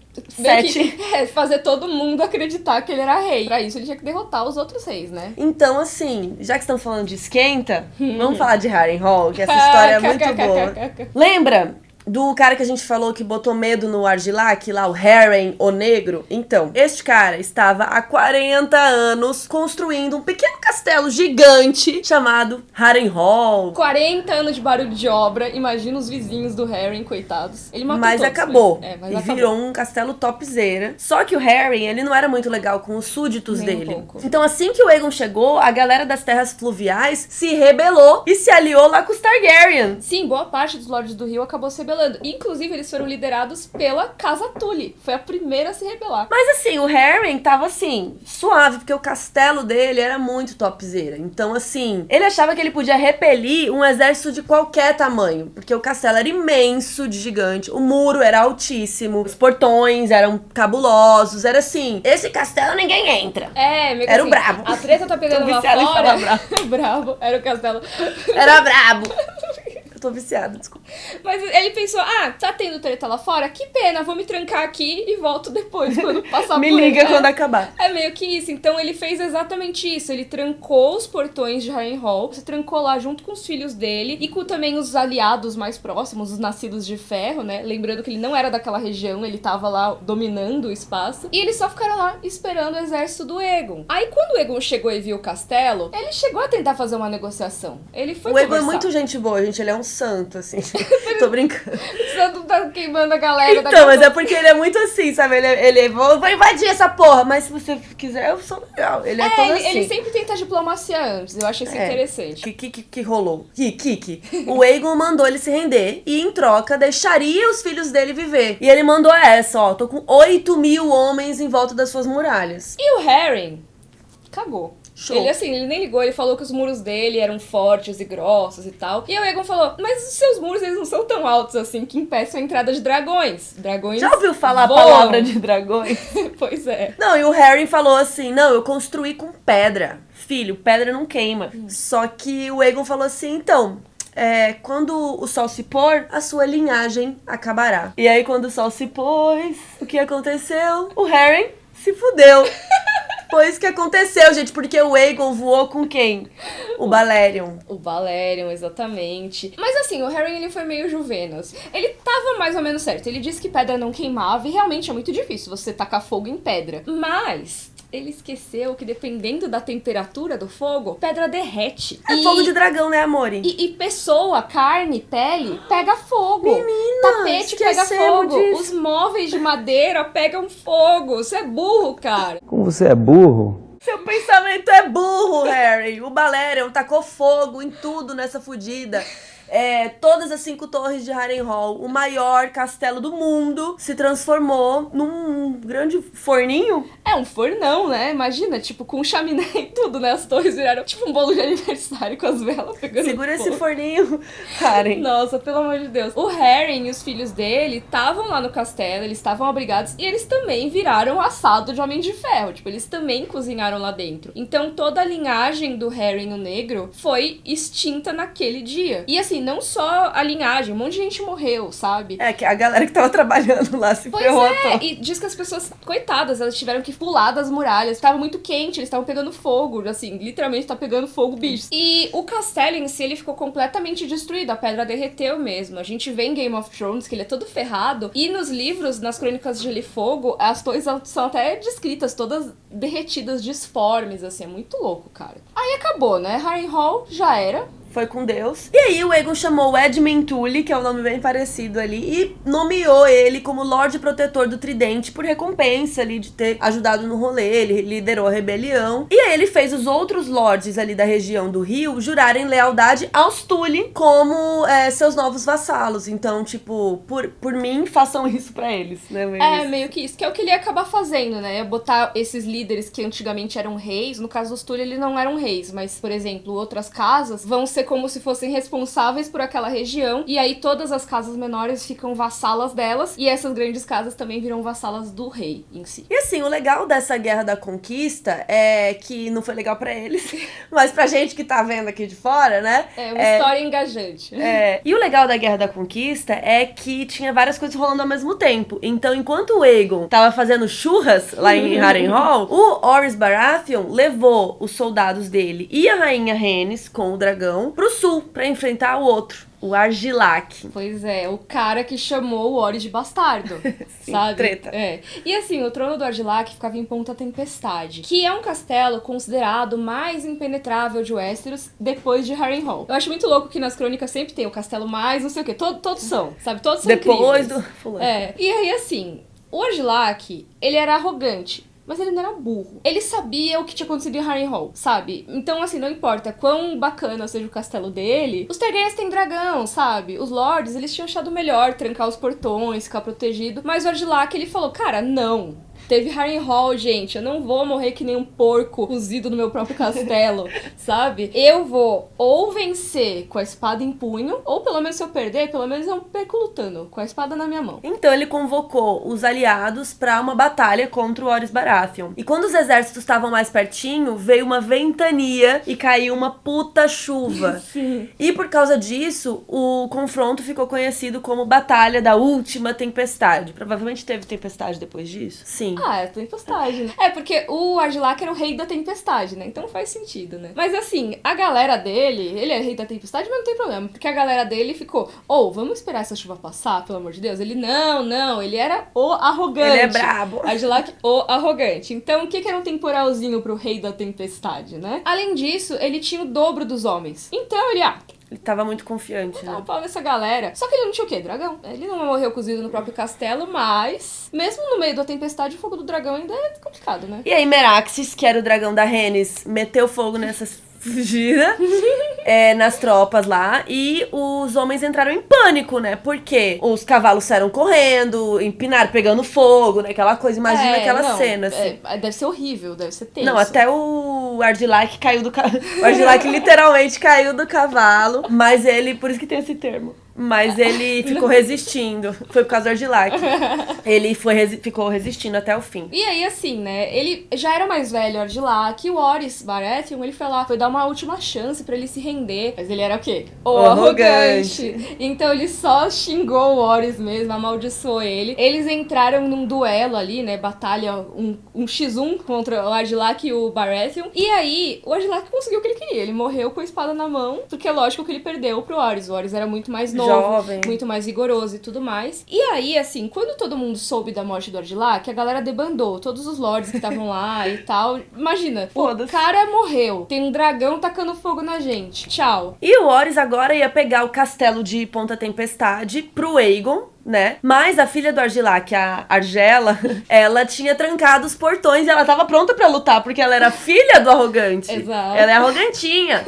fazer todo mundo acreditar que ele era rei. Pra isso, ele tinha que derrotar os outros reis, né? Então, assim, já que estamos falando de esquenta, vamos falar de Harrenhal, que essa história é muito boa. Lembra do cara que a gente falou que botou medo no Argilac, lá, o Harren, o Negro? Então, este cara estava há 40 anos construindo um pequeno castelo gigante chamado Harrenhal. 40 anos de barulho de obra, imagina os vizinhos do Harren, coitados. Ele matou mas todos, acabou. Mas e acabou. virou um castelo topzera. Só que o Harren, ele não era muito legal com os súditos Nem dele. um pouco. Então, assim que o Aegon chegou, a galera das terras fluviais se rebelou e se aliou lá com os Targaryen. Sim, boa parte dos Lordes do Rio acabou se rebelando. Inclusive, eles foram liderados pela Casa Tully. Foi a primeira a se rebelar. Mas assim, o Harren tava assim, suave, porque o castelo dele era muito topzera. Então assim, ele achava que ele podia repelir um exército de qualquer tamanho, porque o castelo era imenso, de gigante, o muro era altíssimo, os portões eram cabulosos, era assim, esse castelo ninguém entra. Meio que era assim, o brabo. A treta tá pegando lá fora. Brabo, era o castelo. Era brabo. Eu tô viciada, desculpa. Mas ele pensou, tá tendo treta lá fora? Que pena, vou me trancar aqui e volto depois, quando passar Me por liga ele. quando acabar. É meio que isso. Então ele fez exatamente isso. Ele trancou os portões de Harrenhal, se trancou lá junto com os filhos dele e com também os aliados mais próximos, os nascidos de ferro, né? Lembrando que ele não era daquela região, ele tava lá dominando o espaço. E eles só ficaram lá esperando o exército do Aegon. Aí quando o Aegon chegou e viu o castelo, ele chegou a tentar fazer uma negociação. Ele foi O Aegon conversar. é muito gente boa, gente. Ele é um Santo, assim. Tô brincando. O Santo tá queimando a galera da Então, mas é porque ele é muito assim, sabe? Ele vou invadir essa porra, mas se você quiser, eu sou legal. Ele é todo assim. Ele sempre tenta diplomacia antes, eu acho isso interessante. Que rolou? Kiki. O Aegon mandou ele se render e, em troca, deixaria os filhos dele viver. E ele mandou essa, ó, tô com 8.000 homens em volta das suas muralhas. E o Harry cagou. Show. Ele nem ligou, ele falou que os muros dele eram fortes e grossos e tal. E o Aegon falou, mas os seus muros, eles não são tão altos assim que impeçam a entrada de dragões. Dragões Já ouviu falar voam. a palavra de dragões? Pois é. Não, e o Harry falou assim, não, eu construí com pedra. Filho, pedra não queima. Só que o Aegon falou assim, então... quando o sol se pôr, a sua linhagem acabará. E aí, quando o sol se pôs, o que aconteceu? O Harry se fudeu. Foi isso que aconteceu, gente, porque o Aegon voou com quem? O Balerion. O Balerion, exatamente. Mas assim, o Harry, ele foi meio Juvenas. Ele tava mais ou menos certo. Ele disse que pedra não queimava e realmente é muito difícil você tacar fogo em pedra. Mas... ele esqueceu que dependendo da temperatura do fogo, pedra derrete. Fogo de dragão, né, amore? E pessoa, carne, pele, pega fogo. Menina, tapete pega fogo. Disso. Os móveis de madeira pegam fogo. Você é burro, cara. Como você é burro? Seu pensamento é burro, Harry. O Balerion tacou fogo em tudo nessa fudida. Todas as 5 torres de Harrenhal, o maior castelo do mundo, se transformou num grande forninho. É um fornão, né? Imagina, tipo, com chaminé e tudo, né? As torres viraram tipo um bolo de aniversário com as velas pegando Segura fogo. Esse forninho, Harry. Nossa, pelo amor de Deus. O Harry e os filhos dele estavam lá no castelo, eles estavam abrigados e eles também viraram assado de Homem de Ferro. Tipo, eles também cozinharam lá dentro. Então, toda a linhagem do Harry no Negro foi extinta naquele dia. E assim, não só a linhagem, um monte de gente morreu, sabe? Que a galera que tava trabalhando lá se ferrou. E diz que as pessoas, coitadas, elas tiveram que pular das muralhas. Tava muito quente, eles estavam pegando fogo, assim, literalmente tá pegando fogo, bicho. E o castelo em si, ele ficou completamente destruído, a pedra derreteu mesmo. A gente vê em Game of Thrones que ele é todo ferrado, e nos livros, nas Crônicas de Gelo e Fogo, as torres são até descritas, todas derretidas, disformes, assim, é muito louco, cara. Aí acabou, né? Harrenhal já era. Foi com Deus. E aí o Aegon chamou o Edmund Tully, que é um nome bem parecido ali, e nomeou ele como Lorde Protetor do Tridente por recompensa ali de ter ajudado no rolê. Ele liderou a rebelião. E aí ele fez os outros lords ali da região do rio jurarem lealdade aos Tully como seus novos vassalos. Então, tipo, por mim, façam isso pra eles, né? Meio que isso, que é o que ele ia acabar fazendo, né? Botar esses líderes que antigamente eram reis, no caso dos Tully eles não eram reis, mas, por exemplo, outras casas vão ser como se fossem responsáveis por aquela região, e aí todas as casas menores ficam vassalas delas, e essas grandes casas também viram vassalas do rei em si. E assim, o legal dessa Guerra da Conquista é que não foi legal pra eles, mas pra gente que tá vendo aqui de fora, né? É uma história engajante. E o legal da Guerra da Conquista é que tinha várias coisas rolando ao mesmo tempo. Então, enquanto o Aegon tava fazendo churras lá em Harrenhal, o Orys Baratheon levou os soldados dele e a rainha Rhaenys com o dragão pro sul, pra enfrentar o outro, o Argilac. Pois é, o cara que chamou o Orys de bastardo, Sim, sabe? treta. E assim, o trono do Argilac ficava em Ponta Tempestade, que é um castelo considerado mais impenetrável de Westeros depois de Harrenhal. Eu acho muito louco que nas crônicas sempre tem o castelo mais não sei o quê, todos são, sabe? Todos são depois incríveis. do fulano. E aí assim, o Argilac, ele era arrogante, mas ele não era burro. Ele sabia o que tinha acontecido em Harrenhal, sabe? Então, assim, não importa quão bacana seja o castelo dele, os Targaryens têm dragão, sabe? Os lords, eles tinham achado melhor trancar os portões, ficar protegido. Mas o Argilac, ele falou, cara, não. Teve Harrenhal, gente, eu não vou morrer que nem um porco cozido no meu próprio castelo, sabe? Eu vou ou vencer com a espada em punho, ou pelo menos se eu perder, pelo menos eu perco lutando, com a espada na minha mão. Então ele convocou os aliados pra uma batalha contra o Orys Baratheon. E quando os exércitos estavam mais pertinho, veio uma ventania e caiu uma puta chuva. Sim. E por causa disso, o confronto ficou conhecido como Batalha da Última Tempestade. Provavelmente teve tempestade depois disso? Sim. É tempestade, né? É, porque o Argilac era o rei da tempestade, né? Então faz sentido, né? Mas assim, a galera dele, ele é rei da tempestade, mas não tem problema, porque a galera dele ficou, vamos esperar essa chuva passar, pelo amor de Deus? Ele, não, ele era o arrogante. Ele é brabo. Argilac, o arrogante. Então, o que era um temporalzinho pro rei da tempestade, né? Além disso, ele tinha o dobro dos homens. Então, ele, Ele tava muito confiante, Então, né? pau nessa galera. Só que ele não tinha o quê? Dragão. Ele não morreu cozido no próprio castelo, mas... mesmo no meio da tempestade, o fogo do dragão ainda é complicado, né? E aí Meraxes, que era o dragão da Rhaenys, meteu fogo nessas fugidas nas tropas lá. E os homens entraram em pânico, né? Porque os cavalos saíram correndo, empinaram, pegando fogo, né? Aquela coisa, imagina aquela cena, assim. Deve ser horrível, deve ser tenso. Não, até o Argilac caiu do cavalo. O Argilac literalmente caiu do cavalo. Mas ele, por isso que tem esse termo. Mas ele ficou resistindo. Foi por causa do Argilac. Ele ficou resistindo até o fim. E aí, assim, né? Ele já era mais velho, o Argilac. E o Orys Baratheon, ele foi lá, foi dar uma última chance pra ele se render. Mas ele era o quê? O arrogante. Então ele só xingou o Orys mesmo, amaldiçoou ele. Eles entraram num duelo ali, né? Batalha, um x1 contra o Argilac e o Baratheon. E aí, o Argilac conseguiu o que ele queria. Ele morreu com a espada na mão, porque é lógico que ele perdeu pro Orys. O Orys era muito mais novo. Jovem. Muito mais vigoroso e tudo mais. E aí, assim, quando todo mundo soube da morte do Argilac, a galera debandou. Todos os lords que estavam lá e tal. Imagina, o cara morreu. Tem um dragão tacando fogo na gente. Tchau. E o Orys agora ia pegar o castelo de Ponta Tempestade pro Aegon, né? Mas a filha do Argilac, a Argela, ela tinha trancado os portões e ela tava pronta pra lutar, porque ela era filha do arrogante. Exato. Ela é arrogantinha.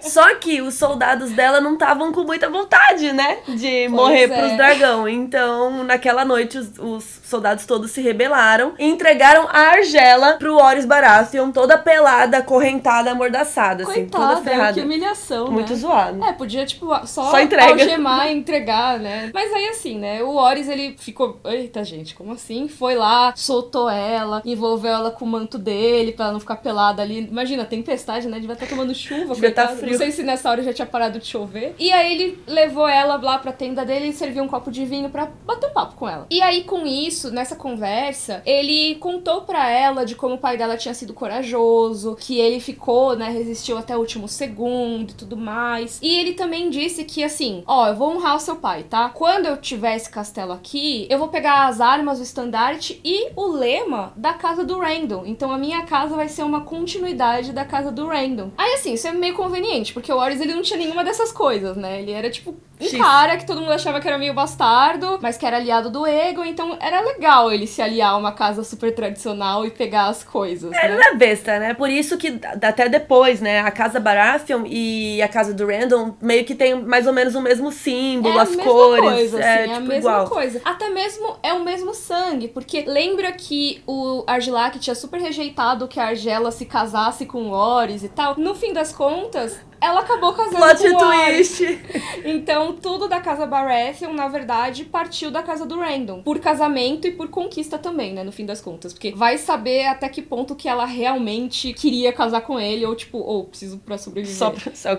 Só que os soldados dela não estavam com muita vontade, né? De morrer pros dragão. Então, naquela noite, os soldados todos se rebelaram e entregaram a Argela pro Orys Baratheon, toda pelada, acorrentada, amordaçada, assim, Coitada, toda ferrada. que humilhação, Muito né? zoado. Podia, tipo, só entrega. algemar e entregar, né? Mas aí, assim, né? O Orys, ele ficou... Eita, gente, como assim? Foi lá, soltou ela, envolveu ela com o manto dele pra ela não ficar pelada ali. Imagina, tempestade, né? Devia estar tomando chuva, Devia tá coitado. frio. Não sei se nessa hora já tinha parado de chover. E aí ele levou ela lá pra tenda dele e serviu um copo de vinho pra bater um papo com ela. E aí, com isso, nessa conversa, ele contou pra ela de como o pai dela tinha sido corajoso, que ele ficou, né, resistiu até o último segundo e tudo mais. E ele também disse que, assim, eu vou honrar o seu pai, tá? Quando eu tiver esse castelo aqui, eu vou pegar as armas, o estandarte e o lema da casa do Randall. Então a minha casa vai ser uma continuidade da casa do Randall. Aí, assim, isso é meio conveniente, porque o Orys, ele não tinha nenhuma dessas coisas, né? Ele era, tipo, um cara que todo mundo achava que era meio bastardo, mas que era aliado do Aegon, então era legal ele se aliar a uma casa super tradicional e pegar as coisas, né? Ele não é besta, né? Por isso que até depois, né, a casa Baratheon e a casa do Randall meio que tem mais ou menos o mesmo símbolo, as cores. Coisa, assim, é a tipo mesma igual. coisa. Até mesmo é o mesmo sangue, porque lembra que o Argilac tinha super rejeitado que a Argela se casasse com o Orys e tal. No fim das contas, ela acabou casando Plot com o Orys. twist. Então, tudo da casa Baratheon, na verdade, partiu da casa do Randall. Por casamento e por conquista também, né, no fim das contas. Porque vai saber até que ponto que ela realmente queria casar com ele, ou tipo, preciso pra sobreviver.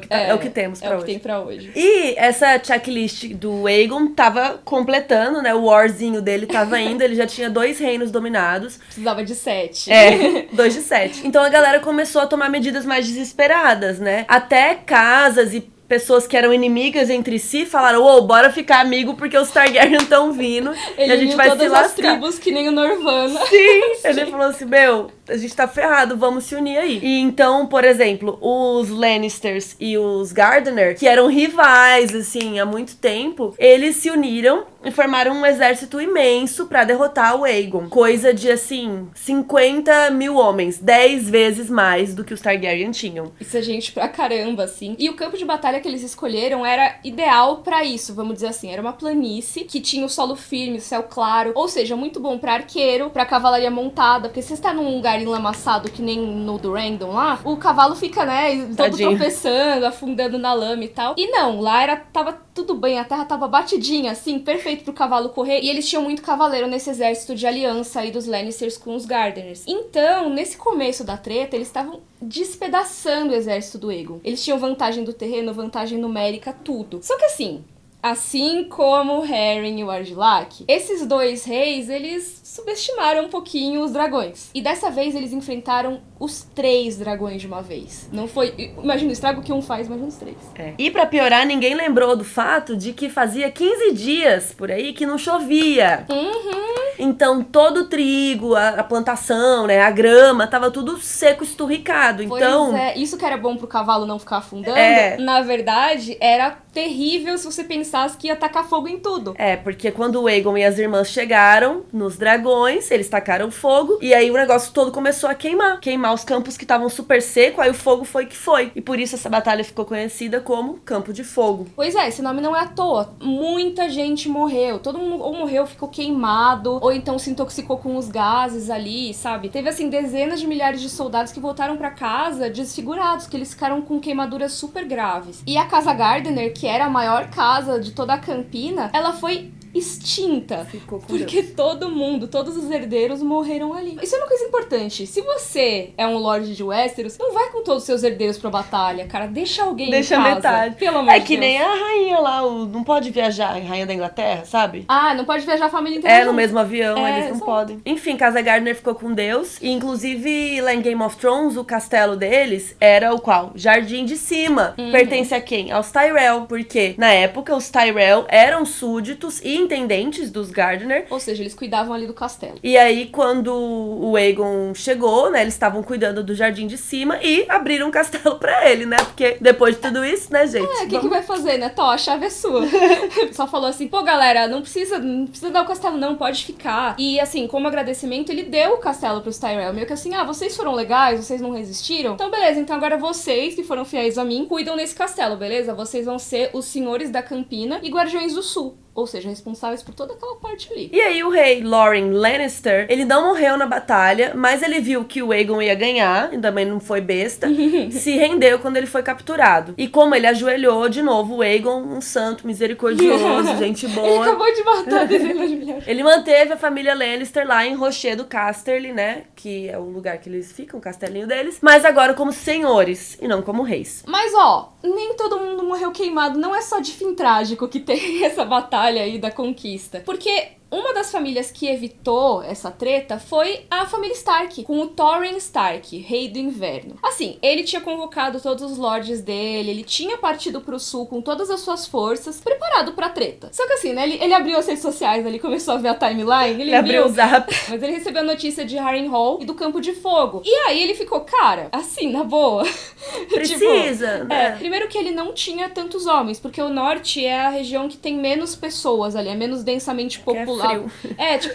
É o que temos pra hoje. É o hoje. que tem pra hoje. E essa checklist do Aegon tava completando, né, o warzinho dele tava indo, ele já tinha 2 reinos dominados. Precisava de 7. 2 de 7. Então a galera começou a tomar medidas mais desesperadas, né? Até casas e pessoas que eram inimigas entre si falaram, bora ficar amigo porque os Targaryen estão vindo e a gente vai se lascar. As tribos que nem o Norvana. Sim, ele falou assim, a gente tá ferrado, vamos se unir aí. E então, por exemplo, os Lannisters e os Gardener, que eram rivais, assim, há muito tempo, eles se uniram e formaram um exército imenso pra derrotar o Aegon. Coisa de, assim, 50 mil homens, 10 vezes mais do que os Targaryen tinham. Isso é gente pra caramba, assim. E o campo de batalha que eles escolheram era ideal pra isso, vamos dizer assim. Era uma planície que tinha o solo firme, o céu claro, ou seja, muito bom pra arqueiro, pra cavalaria montada, porque se você está num lugar enlamaçado que nem no do Random lá, o cavalo fica, né, todo tropeçando, afundando na lama e tal. E não, lá tava tudo bem, a terra tava batidinha, assim, perfeito pro cavalo correr, e eles tinham muito cavaleiro nesse exército de aliança aí dos Lannisters com os Gardeners. Então, nesse começo da treta, eles estavam despedaçando o exército do Aegon. Eles tinham vantagem do terreno, vantagem numérica, tudo. Só que assim como o Harren e o Argilac, esses 2 reis, eles subestimaram um pouquinho os dragões. E dessa vez eles enfrentaram os 3 dragões de uma vez. Não foi... Imagina o estrago que um faz, imagina os 3. E pra piorar, ninguém lembrou do fato de que fazia 15 dias por aí que não chovia. Então todo o trigo, a plantação, né, a grama, tava tudo seco, esturricado. Então, pois é, isso que era bom pro cavalo não ficar afundando, É. na verdade, era terrível se você pensasse que ia tacar fogo em tudo. Porque quando o Aegon e as irmãs chegaram nos dragões, eles tacaram fogo, e aí o negócio todo começou a queimar os campos que estavam super seco, aí o fogo foi que foi. E por isso essa batalha ficou conhecida como Campo de Fogo. Pois é, esse nome não é à toa. Muita gente morreu. Todo mundo ou morreu, ficou queimado, ou então se intoxicou com os gases ali, sabe? Teve, assim, dezenas de milhares de soldados que voltaram pra casa desfigurados, que eles ficaram com queimaduras super graves. E a Casa Gardener, que era a maior casa de toda a Campina, ela foi extinta. Ficou com porque Deus. todo mundo, todos os herdeiros morreram ali. Isso é uma coisa importante. Se você é um Lorde de Westeros, não vai com todos os seus herdeiros pra batalha, cara. Deixa alguém Deixa em casa. metade. Pelo amor É de que Deus. nem a rainha lá, não pode viajar, a rainha da Inglaterra, sabe? Ah, não pode viajar a família inteira No junto. mesmo avião, É, eles não exato. podem. Enfim, Casa Gardner ficou com Deus. E, inclusive, lá em Game of Thrones, o castelo deles era o qual? Jardim de Cima. Pertence a quem? Aos Tyrell. Porque, na época, os Tyrell eram súditos e intendentes dos Gardner. Ou seja, eles cuidavam ali do castelo. E aí, quando o Aegon chegou, né, eles estavam cuidando do Jardim de Cima e abriram um castelo pra ele, né? Porque depois de tudo isso, né, gente? O que vai fazer, né? Tó, a chave é sua. Só falou assim, pô, galera, não precisa dar o castelo não, pode ficar. E assim, como agradecimento, ele deu o castelo pros Tyrell. Meio que assim, vocês foram legais, vocês não resistiram? Então beleza, então agora vocês, que foram fiéis a mim, cuidam desse castelo, beleza? Vocês vão ser os senhores da Campina e guardiões do sul. Ou seja, responsáveis por toda aquela parte ali. E aí o rei Loren Lannister, ele não morreu na batalha, mas ele viu que o Aegon ia ganhar, e também não foi besta, se rendeu quando ele foi capturado. E como ele ajoelhou de novo, o Aegon, um santo misericordioso, gente Ele boa, acabou de matar a dezena de milhares. ele manteve a família Lannister lá em Rocher do Casterly, né, que é o lugar que eles ficam, o castelinho deles, mas agora como senhores e não como reis. Mas nem todo mundo morreu queimado. Não é só de fim trágico que tem essa batalha aí da conquista. Porque uma das famílias que evitou essa treta foi a família Stark, com o Torrhen Stark, rei do inverno. Assim, ele tinha convocado todos os lords dele, ele tinha partido pro sul com todas as suas forças, preparado pra treta. Só que assim, né, ele abriu as redes sociais ali, começou a ver a timeline, ele abriu o zap. Mas ele recebeu a notícia de Harrenhal e do Campo de Fogo. E aí ele ficou, cara, assim, na boa. Precisa, né? Primeiro que ele não tinha tantos homens, porque o norte é a região que tem menos pessoas ali, é menos densamente popular. frio.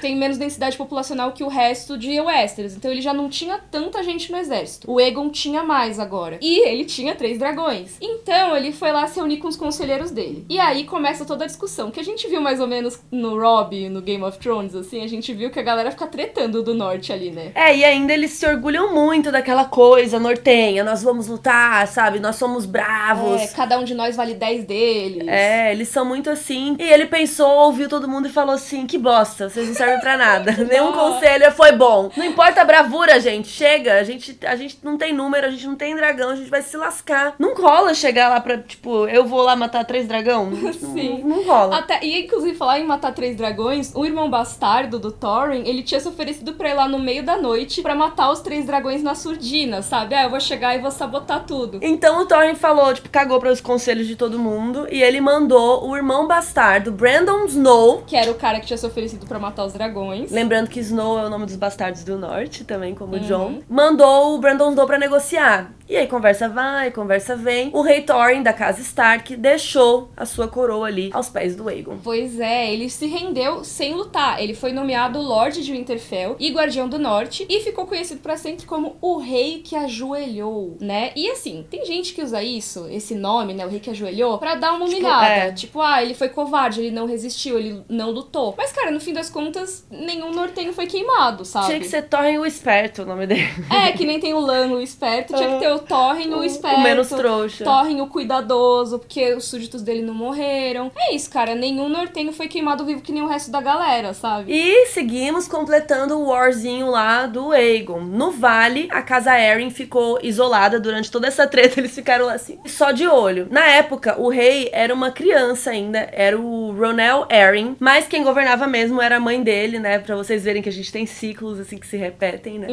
Tem menos densidade populacional que o resto de Westeros. Então ele já não tinha tanta gente no exército. O Aegon tinha mais agora. E ele tinha 3 dragões. Então ele foi lá se reunir com os conselheiros dele. E aí começa toda a discussão, que a gente viu mais ou menos no Robb, no Game of Thrones, assim, a gente viu que a galera fica tretando do norte ali, né? E ainda eles se orgulham muito daquela coisa nortenha, nós vamos lutar, sabe? Nós somos bravos. Cada um de nós vale 10 deles. Eles são muito assim. E ele pensou, ouviu todo mundo e falou assim, que bosta, vocês não servem pra nada. Nenhum conselho foi bom. Não importa a bravura, gente, chega. A gente não tem número, a gente não tem dragão, a gente vai se lascar. Não rola chegar lá pra, tipo, eu vou lá matar 3 dragão. Sim. Não rola. E inclusive, falar em matar 3 dragões, o irmão bastardo do Torrhen, ele tinha se oferecido pra ir lá no meio da noite pra matar os 3 dragões na surdina, sabe? Eu vou chegar e vou sabotar tudo. Então o Torrhen falou, tipo, cagou para os conselhos de todo mundo e ele mandou o irmão bastardo, Brandon Snow, que era o cara que tinha se oferecido pra matar os dragões. Lembrando que Snow é o nome dos bastardos do norte, também como Jon. Mandou o Brandon Snow pra negociar. E aí conversa vai, conversa vem. O rei Torrhen da casa Stark deixou a sua coroa ali aos pés do Aegon. Pois é, ele se rendeu sem lutar. Ele foi nomeado Lorde de Winterfell e Guardião do Norte e ficou conhecido pra sempre como o rei que ajoelhou, né? E assim, tem gente que usa esse nome, né, o rei que ajoelhou, pra dar uma humilhada. Tipo, ele foi covarde, ele não resistiu, ele não lutou. Mas, cara, no fim das contas, nenhum nortenho foi queimado, sabe? Tinha que ser Torrhen o Esperto, o nome dele. Que nem tem o Lan, o Esperto, tinha que ter o Torrhen, o Esperto. O menos trouxa. Torrhen, o Cuidadoso, porque os súditos dele não morreram. É isso, cara, nenhum nortenho foi queimado vivo que nem o resto da galera, sabe? E seguimos completando o warzinho lá do Aegon. No vale, a casa Arryn ficou isolada durante toda essa treta, eles ficaram lá assim, só de olho. Na época, o rei era uma criança ainda, era o Ronel Arryn, mas quem governava mesmo era a mãe dele, né, pra vocês verem que a gente tem ciclos assim que se repetem, né,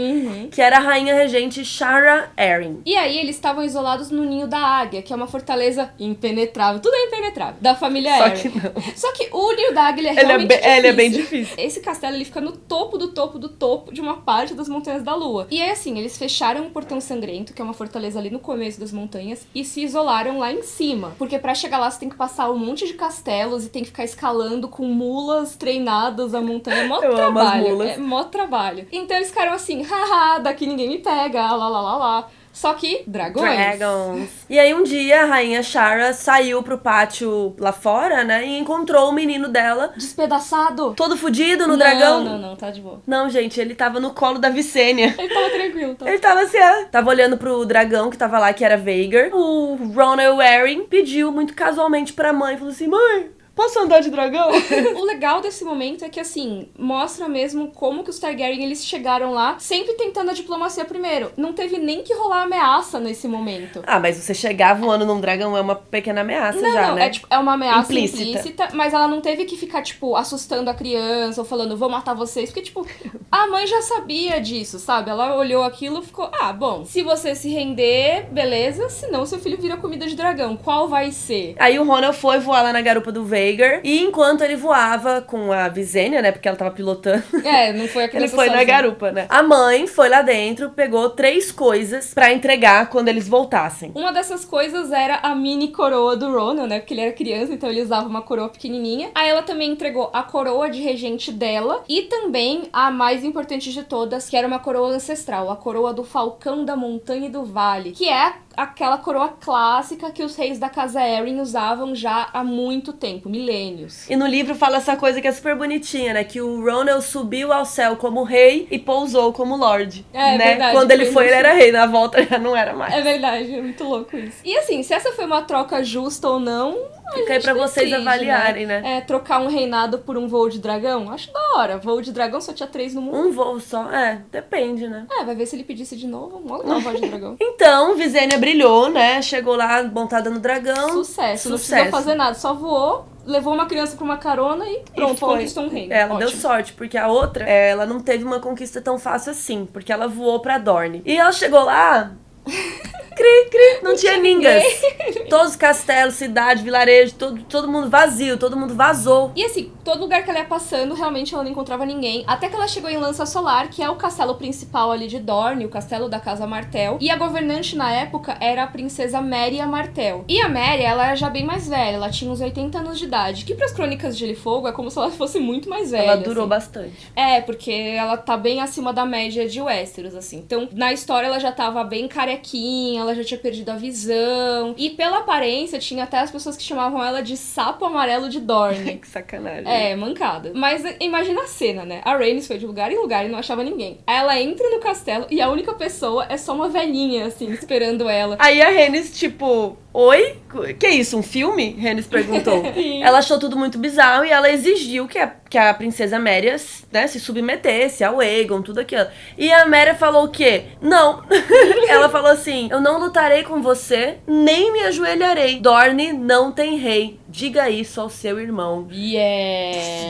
que era a rainha regente Shara Arryn. E E aí eles estavam isolados no Ninho da Águia, que é uma fortaleza impenetrável. Tudo é impenetrável. Da família Arryn. Só que não. Só que o Ninho da Águia, ele é realmente difícil. Ele é bem difícil. Esse castelo, ele fica no topo do topo do topo de uma parte das Montanhas da Lua. E aí, assim, eles fecharam o Portão Sangrento, que é uma fortaleza ali no começo das montanhas, e se isolaram lá em cima. Porque pra chegar lá, você tem que passar um monte de castelos e tem que ficar escalando com mulas treinadas a montanha. É mó trabalho. É mó trabalho. Então eles ficaram assim, haha, daqui ninguém me pega, lá, lá, lá, lá. Só que dragões. E aí um dia a rainha Shara saiu pro pátio lá fora, né? E encontrou o menino dela. Despedaçado. Todo fudido no dragão. Não, tá de boa. Não, gente, ele tava no colo da Visenya. Ele tava tranquilo, tá? Ele tava assim, tava olhando pro dragão que tava lá, que era Vhagar. O Ronald Arryn pediu muito casualmente pra mãe, falou assim, mãe, posso andar de dragão? O legal desse momento é que, assim, mostra mesmo como que os Targaryen, eles chegaram lá sempre tentando a diplomacia primeiro. Não teve nem que rolar ameaça nesse momento. Ah, mas você chegar voando num dragão é uma pequena ameaça né? É uma ameaça implícita, mas ela não teve que ficar, tipo, assustando a criança ou falando, vou matar vocês. Porque, tipo, a mãe já sabia disso, sabe? Ela olhou aquilo e ficou, bom, se você se render, beleza, senão seu filho vira comida de dragão. Qual vai ser? Aí o Ronald foi voar lá na garupa do Vhagar. E enquanto ele voava com a Visenya, né? Porque ela tava pilotando. Não foi a criança ele foi sozinha. na garupa, né? A mãe foi lá dentro, pegou 3 coisas pra entregar quando eles voltassem. Uma dessas coisas era a mini coroa do Ronald, né? Porque ele era criança, então ele usava uma coroa pequenininha. Aí ela também entregou a coroa de regente dela e também a mais importante de todas, que era uma coroa ancestral, a coroa do Falcão da Montanha e do Vale, que é aquela coroa clássica que os reis da casa Arryn usavam já há muito tempo, milênios. E no livro fala essa coisa que é super bonitinha, né? Que o Ronald subiu ao céu como rei e pousou como lord. É né? verdade. Quando ele foi, ele era rei. Na volta já não era mais. É verdade, é muito louco isso. E assim, se essa foi uma troca justa ou não, fica aí pra vocês avaliarem, né? Trocar um reinado por um voo de dragão, acho da hora. Voo de dragão só tinha 3 no mundo. Um voo só? Depende, né? Vai ver se ele pedisse de novo. Mó legal, voo de dragão. Então, Visenya brilhou, né? Chegou lá montada no dragão. Sucesso. Não precisou fazer nada, só voou, levou uma criança pra uma carona e pronto, conquistou um reino. Ela deu sorte, porque a outra, ela não teve uma conquista tão fácil assim, porque ela voou pra Dorne. E ela chegou lá... não tinha ninguém. Todos os castelos, cidade, vilarejo, todo mundo vazio, todo mundo vazou. E assim, todo lugar que ela ia passando, realmente ela não encontrava ninguém. Até que ela chegou em Lança Solar, que é o castelo principal ali de Dorne, o castelo da Casa Martell. E a governante na época era a princesa Merya Martell. E a Merya, ela era já bem mais velha, ela tinha uns 80 anos de idade. Que pras Crônicas de Gelo e Fogo é como se ela fosse muito mais velha. Ela durou bastante. Porque ela tá bem acima da média de Westeros, assim. Então, na história ela já tava bem carequinha, ela já tinha perdido a visão. E pela aparência, tinha até as pessoas que chamavam ela de sapo amarelo de Dorne. Que sacanagem. Mancada. Mas imagina a cena, né? A Rhaenys foi de lugar em lugar e não achava ninguém. Aí ela entra no castelo e a única pessoa é só uma velhinha, assim, esperando ela. Aí a Rhaenys, tipo... Oi? Que isso, um filme? Rhaenys perguntou. Ela achou tudo muito bizarro e ela exigiu que a princesa Merya, né, se submetesse ao Aegon, tudo aquilo. E a Merya falou o quê? Não. Ela falou assim, eu não lutarei com você, nem me ajoelharei. Dorne não tem rei. Diga isso ao seu irmão.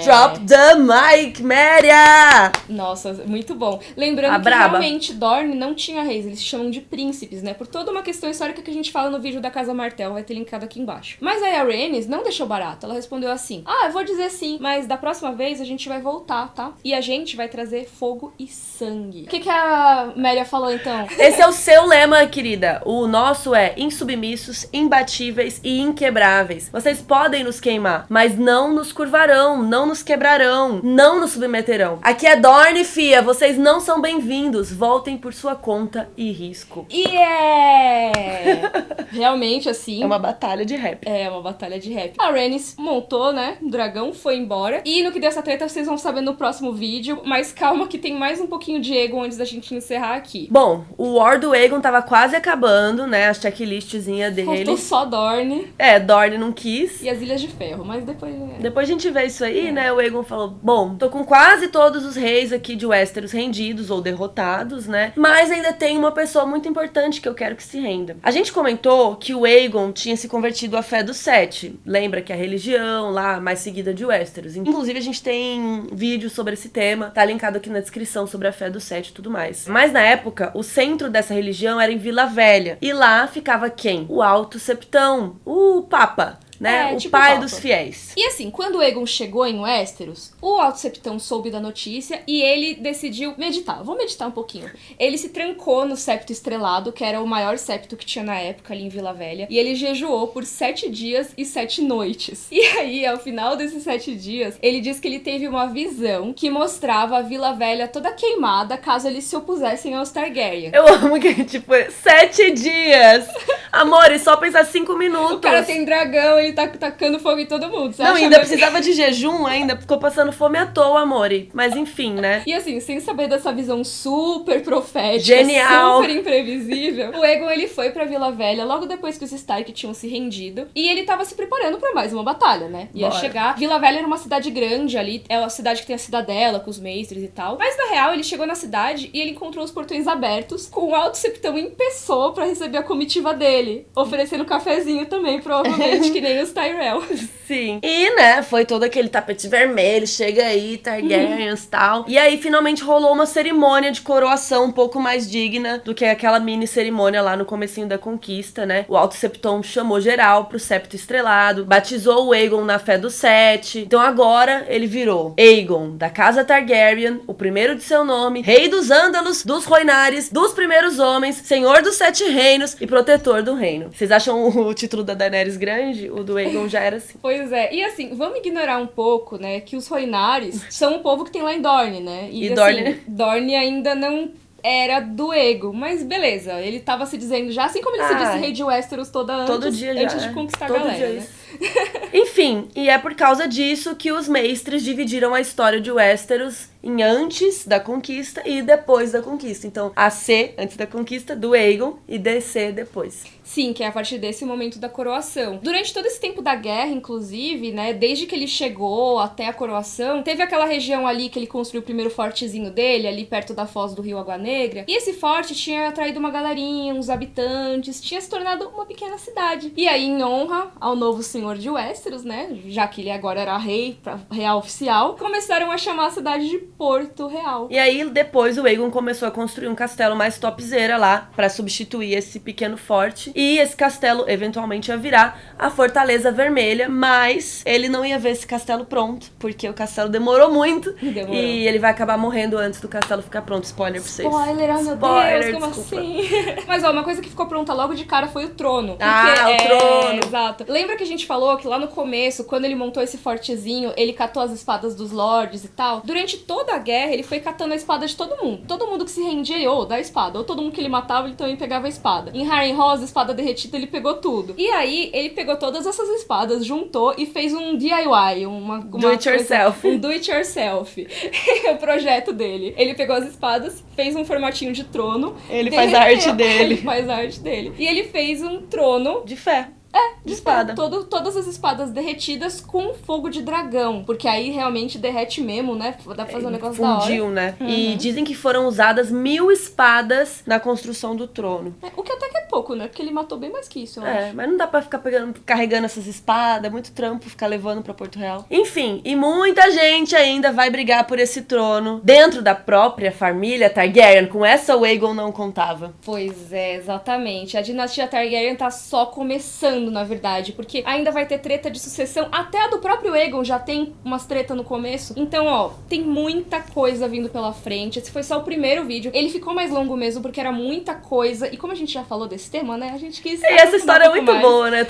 Drop the mic, Merya! Nossa, muito bom. Lembrando que realmente Dorne não tinha reis, eles se chamam de príncipes, né? Por toda uma questão histórica que a gente fala no vídeo da Casa Martell, vai ter linkado aqui embaixo. Mas aí a Rhaenys não deixou barato, ela respondeu assim, eu vou dizer sim, mas da próxima vez a gente vai voltar, tá? E a gente vai trazer fogo e sangue. O que a Merya falou então? Esse é o seu lema, querida. O nosso é insubmissos, imbatíveis e inquebráveis. Vocês podem nos queimar, mas não nos curvarão, não nos quebrarão, não nos submeterão. Aqui é Dorne, fia, vocês não são bem-vindos. Voltem por sua conta e risco. Realmente, assim... É uma batalha de rap. É uma batalha de rap. A Rhaenys montou, né, o dragão, foi embora. E no que deu essa treta, vocês vão saber no próximo vídeo. Mas calma que tem mais um pouquinho de Aegon antes da gente encerrar aqui. Bom, o War do Aegon tava quase acabando, né, a checklistzinha dele. Faltou só Dorne. Dorne não quis. E as Ilhas de Ferro, mas depois... Depois a gente vê isso aí, né? O Aegon falou, bom, tô com quase todos os reis aqui de Westeros rendidos ou derrotados, né? Mas ainda tem uma pessoa muito importante que eu quero que se renda. A gente comentou que o Aegon tinha se convertido à fé dos Sete. Lembra que é a religião lá mais seguida de Westeros. Inclusive a gente tem vídeo sobre esse tema, tá linkado aqui na descrição sobre a fé dos Sete e tudo mais. Mas na época, o centro dessa religião era em Vila Velha. E lá ficava quem? O Alto Septão, o Papa. Né? O tipo pai dos fiéis. E assim, quando o Aegon chegou em Westeros, o Alto Septão soube da notícia e ele decidiu meditar. Vou meditar um pouquinho. Ele se trancou no Septo Estrelado, que era o maior septo que tinha na época ali em Vila Velha, e ele jejuou por 7 dias e 7 noites. E aí, ao final desses 7 dias, ele disse que ele teve uma visão que mostrava a Vila Velha toda queimada caso eles se opusessem aos Targaryen. Eu amo que, tipo, 7 dias! Amor, e só pensar 5 minutos. O cara tem dragão, ele tá tacando fogo em todo mundo. Não, ainda precisava de jejum, ainda ficou passando fome à toa, amore. Mas enfim, né? E assim, sem saber dessa visão super profética, genial, super imprevisível, o Aegon, ele foi pra Vila Velha logo depois que os Stark tinham se rendido. E ele tava se preparando pra mais uma batalha, né? Ia chegar. Vila Velha era uma cidade grande ali, é uma cidade que tem a cidadela, com os mestres e tal. Mas na real, ele chegou na cidade e ele encontrou os portões abertos, com o Alto Septão em pessoa pra receber a comitiva dele, oferecendo cafezinho também, provavelmente, que nem os Tyrell. Sim. E, né, foi todo aquele tapete vermelho, chega aí, Targaryens e tal. E aí, finalmente, rolou uma cerimônia de coroação um pouco mais digna do que aquela mini cerimônia lá no comecinho da conquista, né? O Alto Septon chamou geral pro Septo Estrelado, batizou o Aegon na fé dos Sete. Então agora ele virou Aegon, da casa Targaryen, o primeiro de seu nome, rei dos Ândalos, dos Rhoynares, dos primeiros homens, senhor dos 7 reinos e protetor do reino. Vocês acham o título da Daenerys grande? O do Aegon já era assim. Pois é. E assim, vamos ignorar um pouco, né, que os Rhoynares são o povo que tem lá em Dorne, né? E assim, Dorne ainda não era do Aegon, mas beleza, ele tava se dizendo já, assim como ele se disse rei de Westeros todo dia antes de conquistar todo a galera, dia né? Enfim, e é por causa disso que os mestres dividiram a história de Westeros em antes da conquista e depois da conquista. Então, AC, antes da conquista, do Aegon, e DC depois. Sim, que é a partir desse momento da coroação. Durante todo esse tempo da guerra, inclusive, né, desde que ele chegou até a coroação, teve aquela região ali que ele construiu o primeiro fortezinho dele, ali perto da foz do rio Água Negra, e esse forte tinha atraído uma galerinha, uns habitantes, tinha se tornado uma pequena cidade. E aí, em honra ao novo senhor de Westeros, né, já que ele agora era rei, real oficial, começaram a chamar a cidade de Porto Real. E aí, depois, o Aegon começou a construir um castelo mais topzera lá, pra substituir esse pequeno forte. E esse castelo, eventualmente, ia virar a Fortaleza Vermelha, mas ele não ia ver esse castelo pronto, porque o castelo demorou muito. E ele vai acabar morrendo antes do castelo ficar pronto. Spoiler pra vocês. Spoiler, oh meu Deus, como assim? Mas ó, uma coisa que ficou pronta logo de cara foi o trono. O trono. Exato. Lembra que a gente falou que lá no começo, quando ele montou esse fortezinho, ele catou as espadas dos lords e tal? Durante toda a guerra, ele foi catando a espada de todo mundo. Todo mundo que se rendia, ele, dá a espada. Ou todo mundo que ele matava, ele também pegava a espada. Em Harrenhal, a espada derretida, ele pegou tudo. E aí, ele pegou todas essas espadas, juntou e fez um DIY, do it yourself. Um do it yourself. O projeto dele. Ele pegou as espadas, fez um formatinho de trono. Ele faz a arte dele. Ele faz a arte dele. E ele fez um trono de fé. De espada. Todas as espadas derretidas com fogo de dragão. Porque aí realmente derrete mesmo, né? Dá pra fazer um negócio da hora. Fundiu, né? Uhum. E dizem que foram usadas 1000 espadas na construção do trono. O que até que é pouco, né? Porque ele matou bem mais que isso, eu acho. Mas não dá pra ficar carregando essas espadas. É muito trampo ficar levando pra Porto Real. Enfim, e muita gente ainda vai brigar por esse trono dentro da própria família Targaryen. Com essa o Aegon não contava. Pois é, exatamente. A dinastia Targaryen tá só começando, na verdade, porque ainda vai ter treta de sucessão, até a do próprio Aegon já tem umas treta no começo. Então, tem muita coisa vindo pela frente. Esse foi só o primeiro vídeo. Ele ficou mais longo mesmo, porque era muita coisa, e como a gente já falou desse tema, né, a gente quis... E essa história é muito boa, né?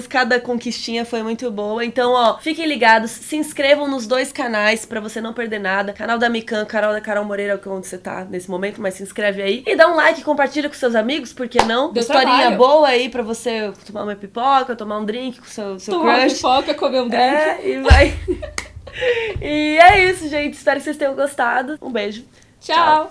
Cada conquistinha foi muito boa. Então, fiquem ligados, se inscrevam nos 2 canais pra você não perder nada. Canal da Mikan, canal da Carol Moreira, que é onde você tá nesse momento, mas se inscreve aí. E dá um like, compartilha com seus amigos, por que não? Deu Historinha trabalho. Boa aí pra você tomar uma pipoca, tomar um drink com seu crush. Tomar uma pipoca, comer um drink. E vai. E é isso, gente. Espero que vocês tenham gostado. Um beijo. Tchau.